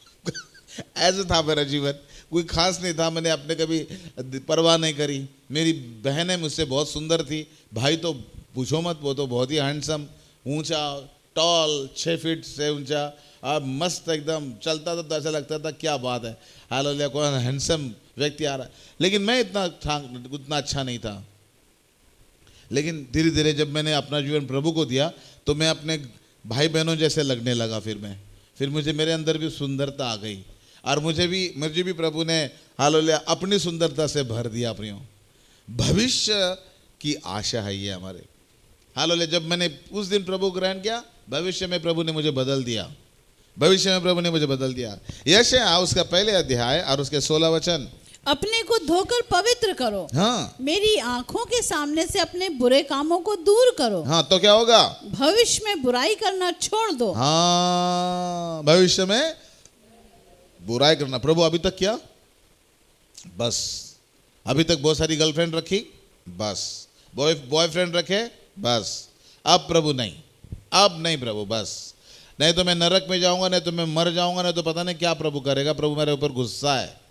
ऐसे था मेरा जीवन, कोई खास नहीं था। मैंने अपने कभी परवाह नहीं करी। मेरी बहनें मुझसे बहुत सुंदर थी, भाई तो पूछो मत, वो तो बहुत ही हैंडसम, ऊंचा, टॉल, 6 फीट से ऊंचा, और मस्त एकदम चलता था तो ऐसा लगता था क्या बात है, हालेलुया, कौन हैंडसम व्यक्ति आ रहा है। लेकिन मैं उतना अच्छा नहीं था। लेकिन धीरे धीरे जब मैंने अपना जीवन प्रभु को दिया तो मैं अपने भाई बहनों जैसे लगने लगा। फिर मुझे मेरे अंदर भी सुंदरता आ गई, और मुझे भी प्रभु ने हालेलुया अपनी सुंदरता से भर दिया। प्रियो, भविष्य की आशा है ये हमारे, हालेलुया। जब मैंने उस दिन प्रभु को ग्रहण किया, भविष्य में प्रभु ने मुझे बदल दिया, भविष्य में प्रभु ने मुझे बदल दिया। यशायाह उसका पहले अध्याय और उसके 16 वचन, अपने को धोकर पवित्र करो, हाँ, मेरी आंखों के सामने से अपने बुरे कामों को दूर करो। हाँ, तो क्या होगा? भविष्य में बुराई करना छोड़ दो। हाँ, भविष्य में बुराई करना। प्रभु अभी तक क्या, बस अभी तक बहुत सारी गर्लफ्रेंड रखी, बस बॉयफ्रेंड रखे, बस अब प्रभु नहीं, अब नहीं प्रभु, बस नहीं तो मैं नरक में जाऊंगा, नहीं तो मैं मर जाऊंगा, नहीं तो पता नहीं क्या प्रभु करेगा। प्रभु मेरे ऊपर गुस्सा है,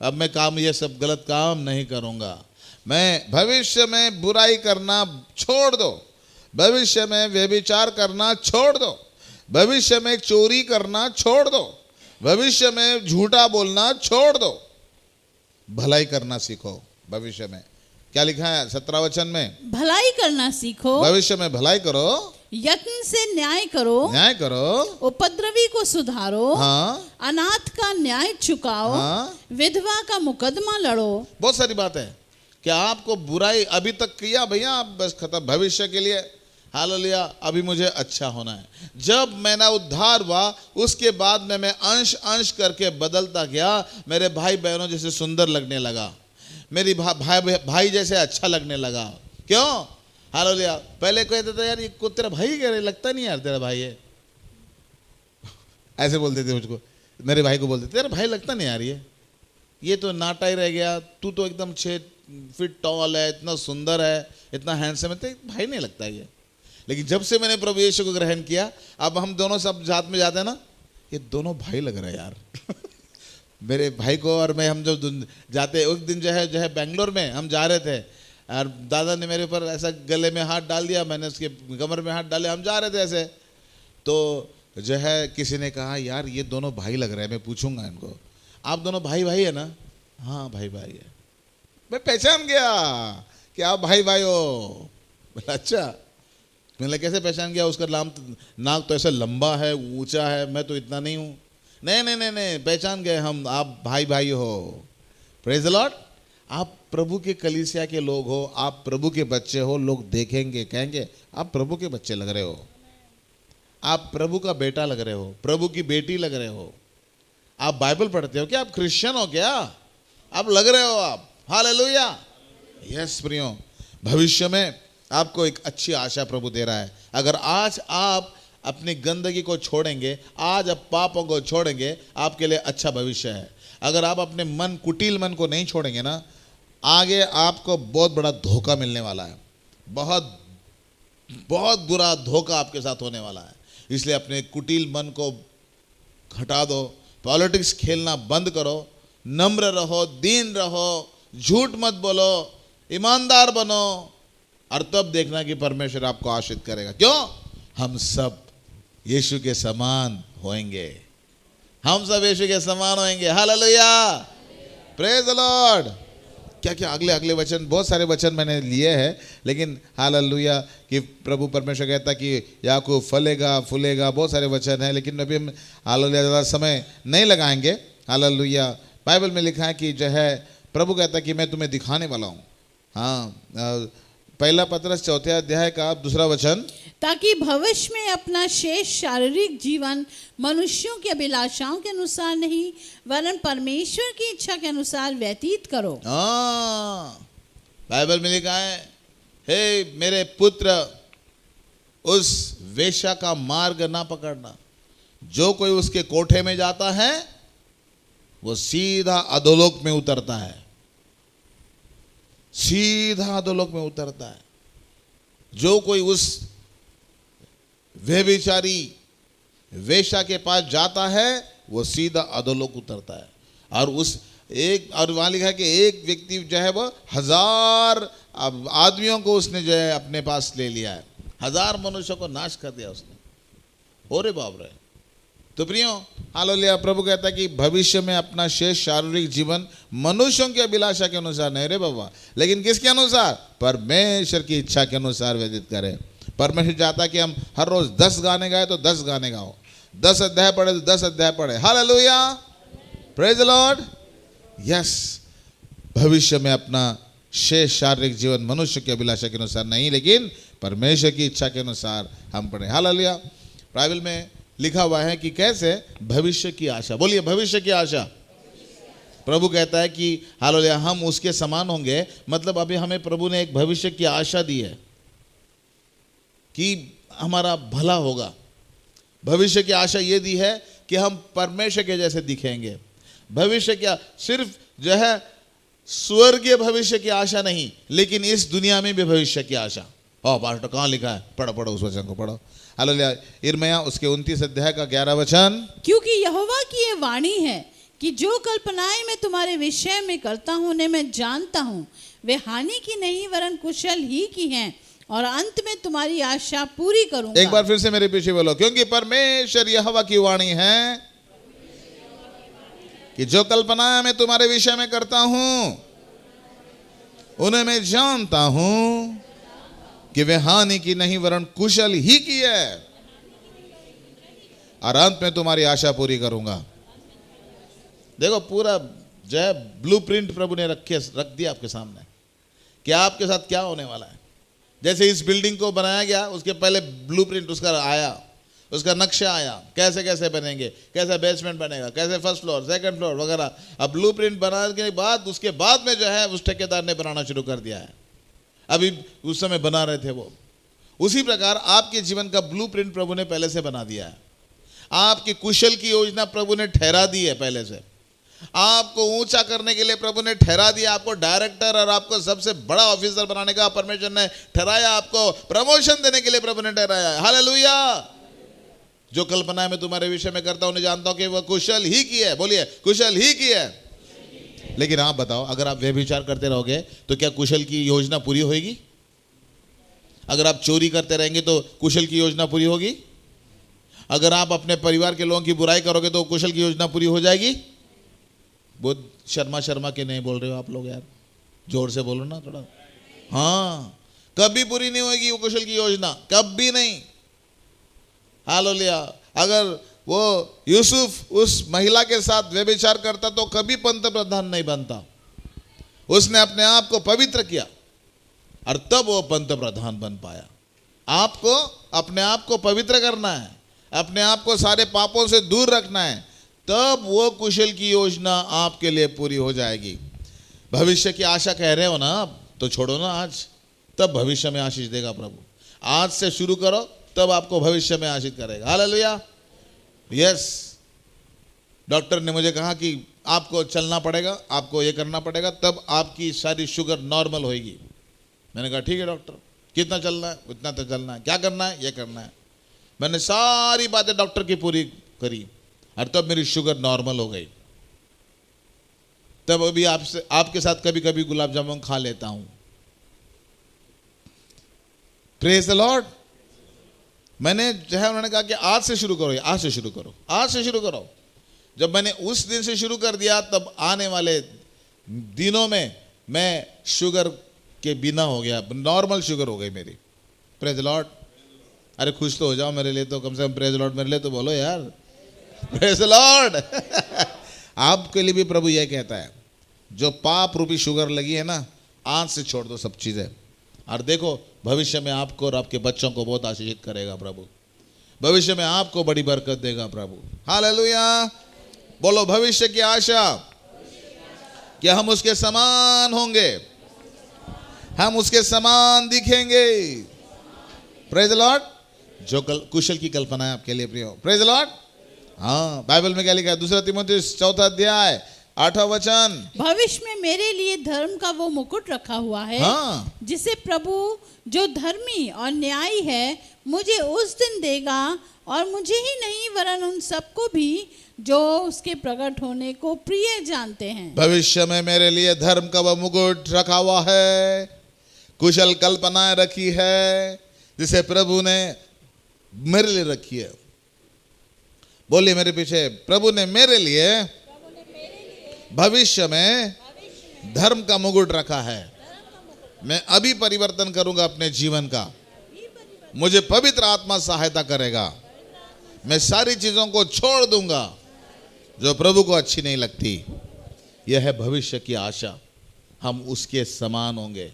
अब मैं ये सब गलत काम नहीं करूंगा। मैं भविष्य में बुराई करना छोड़ दो, भविष्य में व्यभिचार करना छोड़ दो, भविष्य में चोरी करना छोड़ दो, भविष्य में झूठा बोलना छोड़ दो, भलाई करना सीखो। भविष्य में क्या लिखा है 17 वचन में? भलाई करना सीखो, भविष्य में भलाई करो, यत्न से न्याय करो, उपद्रवी को सुधारो, हाँ, अनाथ का न्याय चुकाओ, हाँ, विधवा का मुकदमा लड़ो। बहुत सारी बात है कि आपको बुराई अभी तक किया भैया, आप बस खत्म। भविष्य के लिए हालेलुया, अभी मुझे अच्छा होना है। जब मेरा उद्धार हुआ उसके बाद में मैं अंश अंश करके बदलता गया, मेरे भाई बहनों जैसे सुंदर लगने लगा, मेरी भाई जैसे अच्छा लगने लगा। क्यों? हालेलुया। पहले कहते थे यार ये को तेरा भाई कह रहे, लगता नहीं यार तेरा भाई है, ऐसे बोलते थे मुझको, मेरे भाई को बोलते थे तेरा भाई लगता नहीं यार, ये तो नाटा ही रह गया, तू तो एकदम 6 फीट टॉल है, इतना सुंदर है, इतना हैंडसम है, तो भाई नहीं लगता ये। लेकिन जब से मैंने प्रभु यीशु को ग्रहण किया, अब हम दोनों सब साथ में जाते हैं ना, ये दोनों भाई लग रहे हैं यार मेरे भाई को और मैं, हम जब जाते, उस दिन जो है बेंगलोर में हम जा रहे थे, और दादा ने मेरे ऊपर ऐसा गले में हाथ डाल दिया, मैंने उसके कमर में हाथ डाले, हम जा रहे थे ऐसे, तो जो है किसी ने कहा यार ये दोनों भाई लग रहे हैं, मैं पूछूंगा इनको। आप दोनों भाई भाई है ना? हाँ भाई भाई है। मैं पहचान गया कि आप भाई भाई हो। बोला अच्छा। मैंने कैसे पहचान गया? उसका नाक तो ऐसा लंबा है, ऊंचा है, मैं तो इतना नहीं हूँ। नहीं नहीं नहीं नहीं, पहचान गए हम, आप भाई भाई हो। Praise the Lord. आप प्रभु के कलीसिया के लोग हो, आप प्रभु के बच्चे हो। लोग देखेंगे, कहेंगे आप प्रभु के बच्चे लग रहे हो, आप प्रभु का बेटा लग रहे हो, प्रभु की बेटी लग रहे हो। आप बाइबल पढ़ते हो क्या? आप क्रिश्चियन हो क्या? आप लग रहे हो आप। हालेलुया। यस प्रियो, भविष्य में आपको एक अच्छी आशा प्रभु दे रहा है। अगर आज आप अपनी गंदगी को छोड़ेंगे, आज आप पापों को छोड़ेंगे, आपके लिए अच्छा भविष्य है। अगर आप अपने मन, कुटिल मन को नहीं छोड़ेंगे ना, आगे आपको बहुत बड़ा धोखा मिलने वाला है। बहुत बहुत बुरा धोखा आपके साथ होने वाला है। इसलिए अपने कुटिल मन को हटा दो, पॉलिटिक्स खेलना बंद करो, नम्र रहो, दीन रहो, झूठ मत बोलो, ईमानदार बनो, और तब देखना कि परमेश्वर आपको आशीष करेगा। क्यों? हम सब यीशु के समान होंगे। हम सब यीशु के समान होंगे। हालेलुया। Praise the Lord. क्या क्या अगले वचन, बहुत सारे वचन मैंने लिए हैं, लेकिन हालेलुया कि प्रभु परमेश्वर कहता कि याकूब फलेगा फूलेगा, बहुत सारे वचन हैं, लेकिन अभी हम हालेलुया ज़्यादा समय नहीं लगाएंगे। हालेलुया। बाइबल में लिखा है कि जो है प्रभु कहता कि मैं तुम्हें दिखाने वाला हूँ। हाँ, पहला पतरस 4 अध्याय का 2 वचन, ताकि भविष्य में अपना शेष शारीरिक जीवन मनुष्यों की अभिलाषाओं के अनुसार नहीं, वरन परमेश्वर की इच्छा के अनुसार व्यतीत करो। बाइबल में लिखा है, हे मेरे पुत्र, उस वेश्या का मार्ग ना पकड़ना। जो कोई उसके कोठे में जाता है वो सीधा अधोलोक में उतरता है, सीधा अधोलोक में उतरता है। जो कोई उस व्यभिचारी वेश्या के पास जाता है वो सीधा अधोलोक उतरता है। और उस एक, और वहां लिखा है कि एक व्यक्ति जो है वो 1000 आदमियों को उसने जो है अपने पास ले लिया है, 1000 मनुष्यों को नाश कर दिया उसने। हो रे बाप रे। तो प्रियो हालेलुया, प्रभु कहता है कि भविष्य में अपना शेष शारीरिक जीवन मनुष्यों की अभिलाषा के अनुसार नहीं रे बाबा, लेकिन किसके अनुसार? परमेश्वर की इच्छा के अनुसार व्यतीत करें। परमेश्वर चाहता है कि हम हर रोज 10 गाने गाए तो 10 गाने गाओ, 10 अध्याय पढ़े तो 10 अध्याय पढ़े। Hallelujah. Praise the lord. Yes, भविष्य में अपना शेष शारीरिक जीवन मनुष्य की अभिलाषा के अनुसार नहीं, लेकिन परमेश्वर की इच्छा के अनुसार हम पढ़े। हालेलुया। बाइबल में लिखा हुआ है कि कैसे भविष्य की आशा, बोलिए भविष्य की आशा। प्रभु कहता है कि हालेलुया हम उसके समान होंगे। मतलब अभी हमें प्रभु ने एक भविष्य की आशा दी है कि हमारा भला होगा। भविष्य की आशा ये दी है कि हम परमेश्वर के जैसे दिखेंगे। भविष्य क्या, सिर्फ जो है स्वर्गीय भविष्य की आशा नहीं, लेकिन इस दुनिया में भी भविष्य की आशा। पास्टर कहाँ लिखा है? पढ़ो उस वचन को पढ़ो। हालेलुया। यिर्मयाह उसके 29 अध्याय का 11 वचन, क्योंकि यहोवा की ये वाणी है कि जो कल्पनाएं मैं तुम्हारे विषय में करता हूँ उन्हें मैं जानता हूँ, वे हानि की नहीं वरन कुशल ही की हैं, और अंत में तुम्हारी आशा पूरी करूंगा। एक बार फिर से मेरे पीछे बोलो, क्योंकि परमेश्वर यहोवा की वाणी है कि जो कल्पनाएं मैं तुम्हारे विषय में करता हूं उन्हें मैं जानता हूं कि वे हानि की नहीं वरन कुशल ही की है, और अंत में तुम्हारी आशा पूरी करूंगा। देखो पूरा जो है ब्लूप्रिंट प्रभु ने रख दिया आपके सामने कि आपके साथ क्या होने वाला है। जैसे इस बिल्डिंग को बनाया गया, उसके पहले ब्लूप्रिंट उसका आया, उसका नक्शा आया, कैसे कैसे बनेंगे, कैसे बेसमेंट बनेगा, कैसे फर्स्ट फ्लोर, सेकंड फ्लोर वगैरह। अब ब्लूप्रिंट बनाने के बाद उसके बाद में जो है उस ठेकेदार ने बनाना शुरू कर दिया है। अभी उस समय बना रहे थे वो। उसी प्रकार आपके जीवन का ब्लूप्रिंट प्रभु ने पहले से बना दिया है। आपकी कुशल की योजना प्रभु ने ठहरा दी है पहले से। आपको ऊंचा करने के लिए प्रभु ने ठहरा दिया, आपको डायरेक्टर और आपको सबसे बड़ा ऑफिसर बनाने का परमेश्वर ने ठहराया, आपको प्रमोशन देने के लिए प्रभु ने ठहराया। हालेलुया। जो कल्पनाएं मैं तुम्हारे विषय में करता हूं उन्हें जानता हूं कि वह कुशल ही की है। बोलिए कुशल ही की है। लेकिन आप बताओ, अगर आप व्यभिचार करते रहोगे तो क्या कुशल की योजना पूरी होगी? अगर आप चोरी करते रहेंगे तो कुशल की योजना पूरी होगी? अगर आप अपने परिवार के लोगों की बुराई करोगे तो कुशल की योजना पूरी हो जाएगी? बहुत शर्मा शर्मा के नहीं बोल रहे हो आप लोग यार, जोर से बोलो ना थोड़ा। हाँ, कभी पूरी नहीं होगी वो कुशल की योजना, कभी नहीं। हालेलुया। अगर वो यूसुफ उस महिला के साथ व्यभिचार करता तो कभी पंतप्रधान नहीं बनता। उसने अपने आप को पवित्र किया और तब वो पंतप्रधान बन पाया। आपको अपने आप को पवित्र करना है, अपने आप को सारे पापों से दूर रखना है, तब वो कुशल की योजना आपके लिए पूरी हो जाएगी। भविष्य की आशा कह रहे हो ना आप, तो छोड़ो ना आज, तब भविष्य में आशीष देगा प्रभु। आज से शुरू करो, तब आपको भविष्य में आशीष करेगा। हालेलुया। यस, डॉक्टर ने मुझे कहा कि आपको चलना पड़ेगा, आपको ये करना पड़ेगा, तब आपकी सारी शुगर नॉर्मल होगी। मैंने कहा ठीक है डॉक्टर, कितना चलना है? उतना तो चलना है। क्या करना है? ये करना है। मैंने सारी बातें डॉक्टर की पूरी करी और तब मेरी शुगर नॉर्मल हो गई। तब अभी आपसे आपके साथ कभी कभी गुलाब जामुन खा लेता हूं। Praise the Lord. मैंने जो है उन्होंने कहा कि आज से शुरू करो, आज से शुरू करो, आज से शुरू करो। जब मैंने उस दिन से शुरू कर दिया, तब आने वाले दिनों में मैं शुगर के बिना हो गया, नॉर्मल शुगर हो गई मेरी। Praise the Lord. अरे खुश तो हो जाओ मेरे लिए, तो कम से कम प्रेज द लॉर्ड मेरे लिए तो बोलो यार, प्रेज द लॉर्ड। आपके लिए भी प्रभु यह कहता है, जो पाप रूपी शुगर लगी है ना, आज से छोड़ दो सब चीजें, और देखो भविष्य में आपको और आपके बच्चों को बहुत आशीषित करेगा प्रभु। भविष्य में आपको बड़ी बरकत देगा प्रभु। हालेलुया। बोलो भविष्य की आशा, कि हम उसके समान होंगे, हम उसके समान दिखेंगे। Praise the Lord. जो कुशल की कल्पना है आपके लिए प्रियो। Praise the Lord. हाँ, बाइबल में क्या लिखा है? 2 तीमुथियुस 4 अध्याय 8वां वचन। भविष्य में मेरे लिए धर्म का वो मुकुट रखा हुआ है, हाँ। जिसे प्रभु जो धर्मी और न्यायी है मुझे उस दिन देगा, और मुझे ही नहीं वरन उन सबको भी जो उसके प्रकट होने को प्रिय जानते हैं। भविष्य में मेरे लिए धर्म का वह मुकुट रखा हुआ है, कुशल कल्पनाएं रखी है, जिसे प्रभु ने मेरे लिए रखी है। बोलिए मेरे पीछे, प्रभु ने मेरे लिए भविष्य में धर्म का मुकुट रखा है। मैं अभी परिवर्तन करूंगा अपने जीवन का, मुझे पवित्र आत्मा सहायता करेगा। मैं सारी चीजों को छोड़ दूंगा जो प्रभु को अच्छी नहीं लगती। यह है भविष्य की आशा, हम उसके समान होंगे।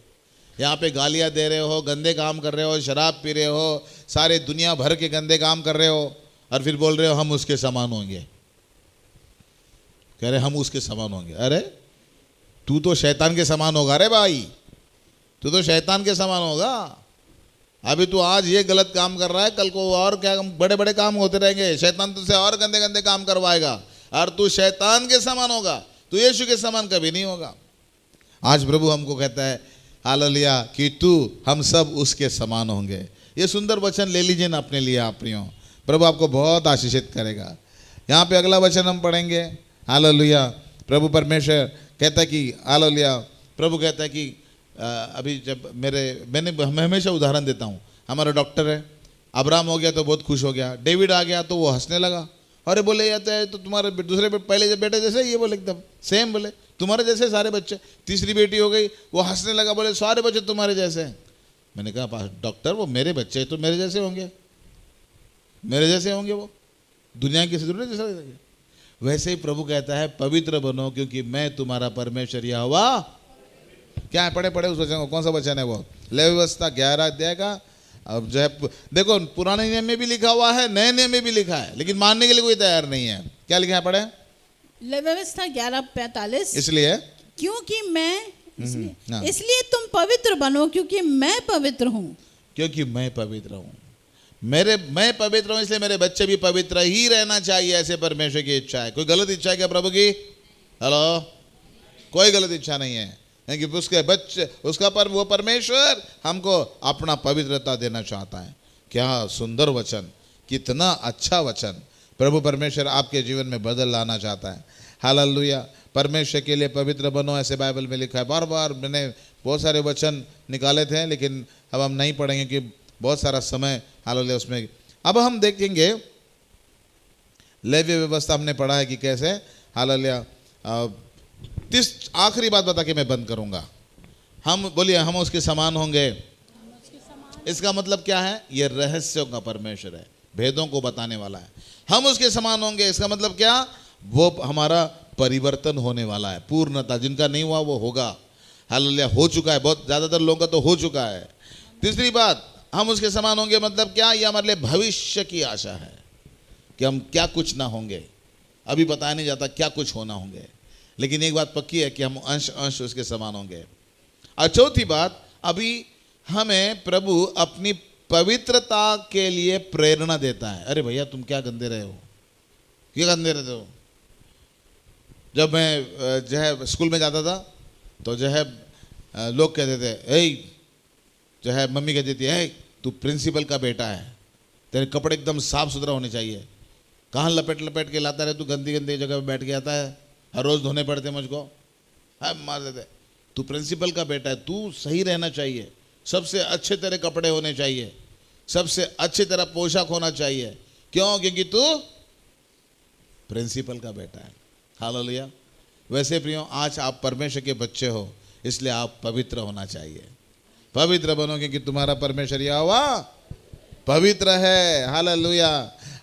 यहाँ पे गालियां दे रहे हो, गंदे काम कर रहे हो, शराब पी रहे हो, सारे दुनिया भर के गंदे काम कर रहे हो, और फिर बोल रहे हो हम उसके समान होंगे। कह रहे हम उसके समान होंगे। अरे तू तो शैतान के समान होगा रे भाई, तू तो शैतान के समान होगा। अभी तू आज ये गलत काम कर रहा है, कल को और क्या बड़े बड़े काम होते रहेंगे, शैतान तुझसे और गंदे गंदे काम करवाएगा, और तू शैतान के समान होगा, तू यीशु के समान कभी नहीं होगा। आज प्रभु हमको कहता है हालेलुया कि तू, हम सब उसके समान होंगे। ये सुंदर वचन ले लीजिए ना अपने लिए आप प्रियो, प्रभु आपको बहुत आशीषित करेगा। यहाँ पे अगला वचन हम पढ़ेंगे। हालेलुया। प्रभु परमेश्वर कहता है कि हालेलुया, प्रभु कहता है कि अभी जब मैं हमेशा उदाहरण देता हूँ। हमारा डॉक्टर है, अब्राहम हो गया तो बहुत खुश हो गया, डेविड आ गया तो वो हंसने लगा। अरे बोले जाता है तो तुम्हारे दूसरे पहले बेटे जैसे, ये बोले एकदम सेम, बोले तुम्हारे जैसे सारे बच्चे। तीसरी बेटी हो गई, वो हंसने लगा, बोले सारे बच्चे तुम्हारे जैसे। मैंने कहा डॉक्टर वो मेरे बच्चे तो मेरे जैसे होंगे, मेरे जैसे होंगे, वो दुनिया की जरूरत जैसा। वैसे ही प्रभु कहता है पवित्र बनो क्योंकि मैं तुम्हारा परमेश्वर यहोवा। क्या है? पढ़े उस वचन को, कौन सा वचन है वो? लेवी व्यवस्था 11 अध्याय का। अब जो है देखो, पुराने नियम में भी लिखा हुआ है, नए नियम में भी लिखा है, लेकिन मानने के लिए कोई तैयार नहीं है। क्या लिखा है? पढ़े। लेवी व्यवस्था 11:45। इसलिए क्योंकि मैं इसलिए तुम पवित्र बनो क्योंकि मैं पवित्र हूँ। क्योंकि मैं पवित्र हूँ, मैं पवित्र हूँ, इसलिए मेरे बच्चे भी पवित्र ही रहना चाहिए। ऐसे परमेश्वर की इच्छा है। कोई गलत इच्छा है क्या प्रभु की? हेलो, कोई गलत इच्छा नहीं है, क्योंकि उसके बच्चे वो परमेश्वर हमको अपना पवित्रता देना चाहता है। क्या सुंदर वचन, कितना अच्छा वचन प्रभु परमेश्वर आपके जीवन में बदल लाना चाहता है। हालेलुया। परमेश्वर के लिए पवित्र बनो, ऐसे बाइबल में लिखा है। बार बार मैंने बहुत सारे वचन निकाले थे, लेकिन अब हम नहीं पढ़ेंगे कि बहुत सारा समय हालेलुया उसमें। अब हम देखेंगे लेवी व्यवस्था हमने पढ़ा है कि कैसे हालेलुया आखिरी बात बता के मैं बंद करूंगा। हम बोलिए हम उसके समान होंगे। इसका मतलब क्या है? ये रहस्यों का परमेश्वर है, भेदों को बताने वाला है। हम उसके समान होंगे, इसका मतलब क्या? वो हमारा परिवर्तन होने वाला है, पूर्णता। जिनका नहीं हुआ वो होगा। हालेलुया, हो चुका है, बहुत ज़्यादातर लोगों का तो हो चुका है। तीसरी बात, हम उसके समान होंगे मतलब क्या? ये हमारे लिए भविष्य की आशा है कि हम क्या कुछ ना होंगे, अभी बताया नहीं जाता क्या कुछ होना होंगे, लेकिन एक बात पक्की है कि हम अंश अंश उसके समान होंगे। और चौथी बात, अभी हमें प्रभु अपनी पवित्रता के लिए प्रेरणा देता है। अरे भैया तुम क्या गंदे रहे हो, क्या गंदे रहते हो। जब मैं जो है स्कूल में जाता था तो जो है लोग कहते थे, ए जो है मम्मी कहती थी, ए तू प्रिंसिपल का बेटा है, तेरे कपड़े एकदम साफ सुथरा होने चाहिए, कहाँ लपेट लपेट के लाता रहे तू, गंदी गंदी जगह पे बैठ के आता है, हर रोज़ धोने पड़ते मुझको, है मार देते। तू प्रिंसिपल का बेटा है, तू सही रहना चाहिए, सबसे अच्छे तेरे कपड़े होने चाहिए, सबसे अच्छे तेरा पोशाक होना चाहिए। क्यों? क्योंकि तू प्रिंसिपल का बेटा है। हालेलुया। वैसे प्रियो, आज आप परमेश्वर के बच्चे हो, इसलिए आप पवित्र होना चाहिए। पवित्र बनो क्योंकि तुम्हारा परमेश्वर यहोवा पवित्र है। हालेलुया।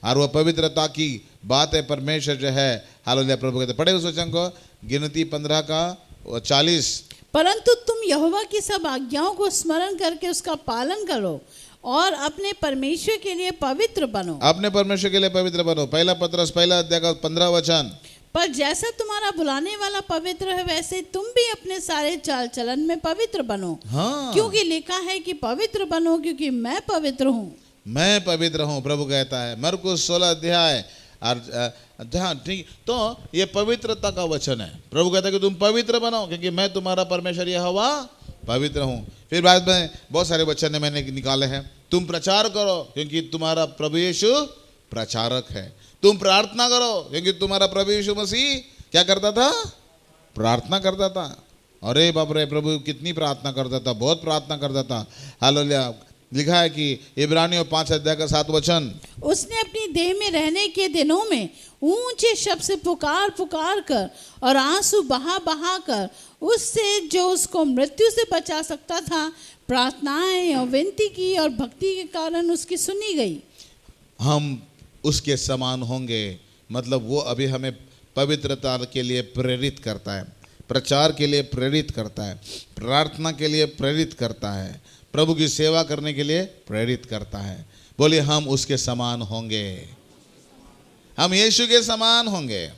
और वो पवित्रता की बात है परमेश्वर जो है, हालेलुया, प्रभु कहते। पढ़े उस वचन को, गिनती 15 का 40। परंतु तुम यहोवा की सब आज्ञाओं को स्मरण करके उसका पालन करो और अपने परमेश्वर के लिए पवित्र बनो। अपने परमेश्वर के लिए पवित्र बनो। पहला पत्रस पहला अध्याय का 15 वचन। पर जैसा तुम्हारा बुलाने वाला पवित्र है, वैसे तुम भी अपने सारे चाल चलन में पवित्र बनो। हाँ, क्योंकि लिखा है कि पवित्र बनो क्योंकि मैं पवित्र हूँ। मैं पवित्र हूँ, प्रभु कहता है। मरकुस 16 अध्याय और हाँ ठीक, तो ये पवित्रता का वचन है। प्रभु कहता है कि तुम पवित्र बनो क्योंकि मैं तुम्हारा परमेश्वर यहोवा पवित्र हूँ। फिर बाद में बहुत सारे वचन मैंने निकाले हैं। तुम प्रचार करो क्योंकि तुम्हारा प्रभु यीशु प्रचारक है। तुम प्रार्थना करो क्योंकि तुम्हारा प्रभु यीशु मसीह क्या करता था? प्रार्थना करता था। अरे बाप रे, प्रभु कितनी प्रार्थना करता था, बहुत प्रार्थना करता था। हालेलुया। लिखा है कि इब्रानियों 5 अध्याय का 7 वचन, उसने अपनी देह में रहने के दिनों में ऊंचे शब्द से पुकार पुकार कर और आंसू बहा बहा कर उससे जो उसको मृत्यु से बचा सकता था प्रार्थनाएं और विनती की और भक्ति के कारण उसकी सुनी गई। हम उसके समान होंगे मतलब वो अभी हमें पवित्रता के लिए प्रेरित करता है, प्रचार के लिए प्रेरित करता है, प्रार्थना के लिए प्रेरित करता है, प्रभु की सेवा करने के लिए प्रेरित करता है। बोलिए हम उसके समान होंगे, हम यीशु के समान होंगे।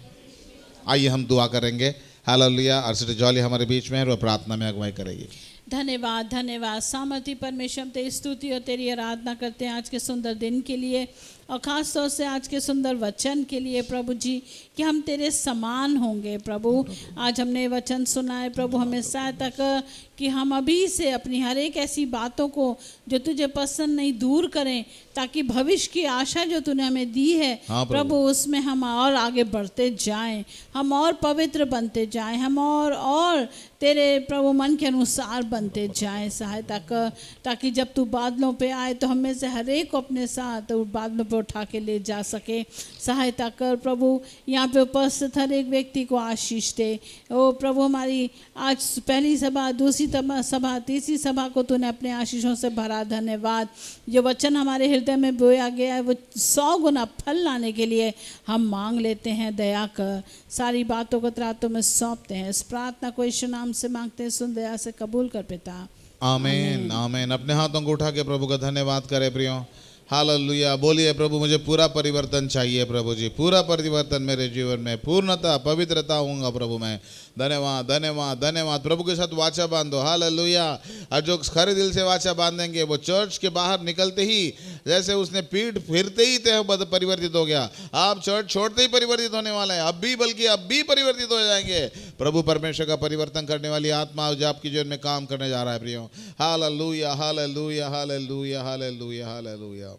आइए हम दुआ करेंगे। हालेलुया। और सिस्टर जॉली हमारे बीच में है, वो प्रार्थना में अगुवाई करेगी। धन्यवाद धन्यवाद सामर्थी परमेश्वर, हम तेरी स्तुति और तेरी आराधना करते हैं आज के सुंदर दिन के लिए और ख़ास तौर से आज के सुंदर वचन के लिए प्रभु जी, कि हम तेरे समान होंगे। प्रभु आज हमने वचन सुना है प्रभु, हमें सहायता कर कि हम अभी से अपनी हर एक ऐसी बातों को जो तुझे पसंद नहीं दूर करें, ताकि भविष्य की आशा जो तूने हमें दी है हाँ प्रभु, उसमें हम और आगे बढ़ते जाएं, हम और पवित्र बनते जाएं, हम और तेरे प्रभु मन के अनुसार बनते जाएं। सहायता कर ताकि जब तू बादलों पे आए तो हमें से हर एक को अपने साथ बादलों पे उठा के ले जा सके। सहायता कर प्रभु, यहाँ पे उपस्थित हर एक व्यक्ति को आशीष दे। ओ प्रभु, हमारी आज पहली सभा, दूसरी सभा, तीसरी सभा को तूने अपने आशीषों से भरा। धन्यवाद। जो वचन हमारे हृदय में बोया गया है वो 100 गुना फल लाने के लिए हम मांग लेते हैं। दया कर, सारी बातों को तेरे हाथों में सौंपते हैं। इस प्रार्थना को यीशु नाम से मांगते हैं, सुन दया से कबूल कर पिता। आमीन आमीन। अपने हाथों को उठा के प्रभु का धन्यवाद करें प्रियो। हालेलुया। बोलिए प्रभु मुझे पूरा परिवर्तन चाहिए प्रभु जी, पूरा परिवर्तन मेरे जीवन में, पूर्णता पवित्रता होऊंगा प्रभु मैं। धन्यवाद धन्यवाद धन्यवाद। प्रभु के साथ वाचा बांधो। हालेलुया। और जो खरे दिल से वाचा बांधेंगे वो चर्च के बाहर निकलते ही, जैसे उसने पीठ फिरते ही ते परिवर्तित हो गया, आप चर्च छोड़ते ही परिवर्तित होने वाला है। अब भी, बल्कि अब भी परिवर्तित हो जाएंगे। प्रभु परमेश्वर का परिवर्तन करने वाली आत्मा जो आपकी जीवन में काम करने जा रहा है प्रियो। Hallelujah hallelujah hallelujah hallelujah hallelujah.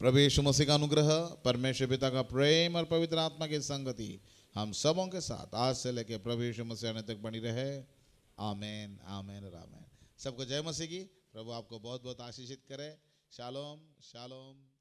प्रभु यीशु मसीह का अनुग्रह, परमेश्वर पिता का प्रेम और पवित्र आत्मा की संगति हम सबों के साथ आज से लेकर प्रभु यीशु मसीह आने तक बनी रहे। आमीन आमीन और आमीन। सबको जय मसीह की। प्रभु आपको बहुत बहुत आशीषित करे। Shalom shalom.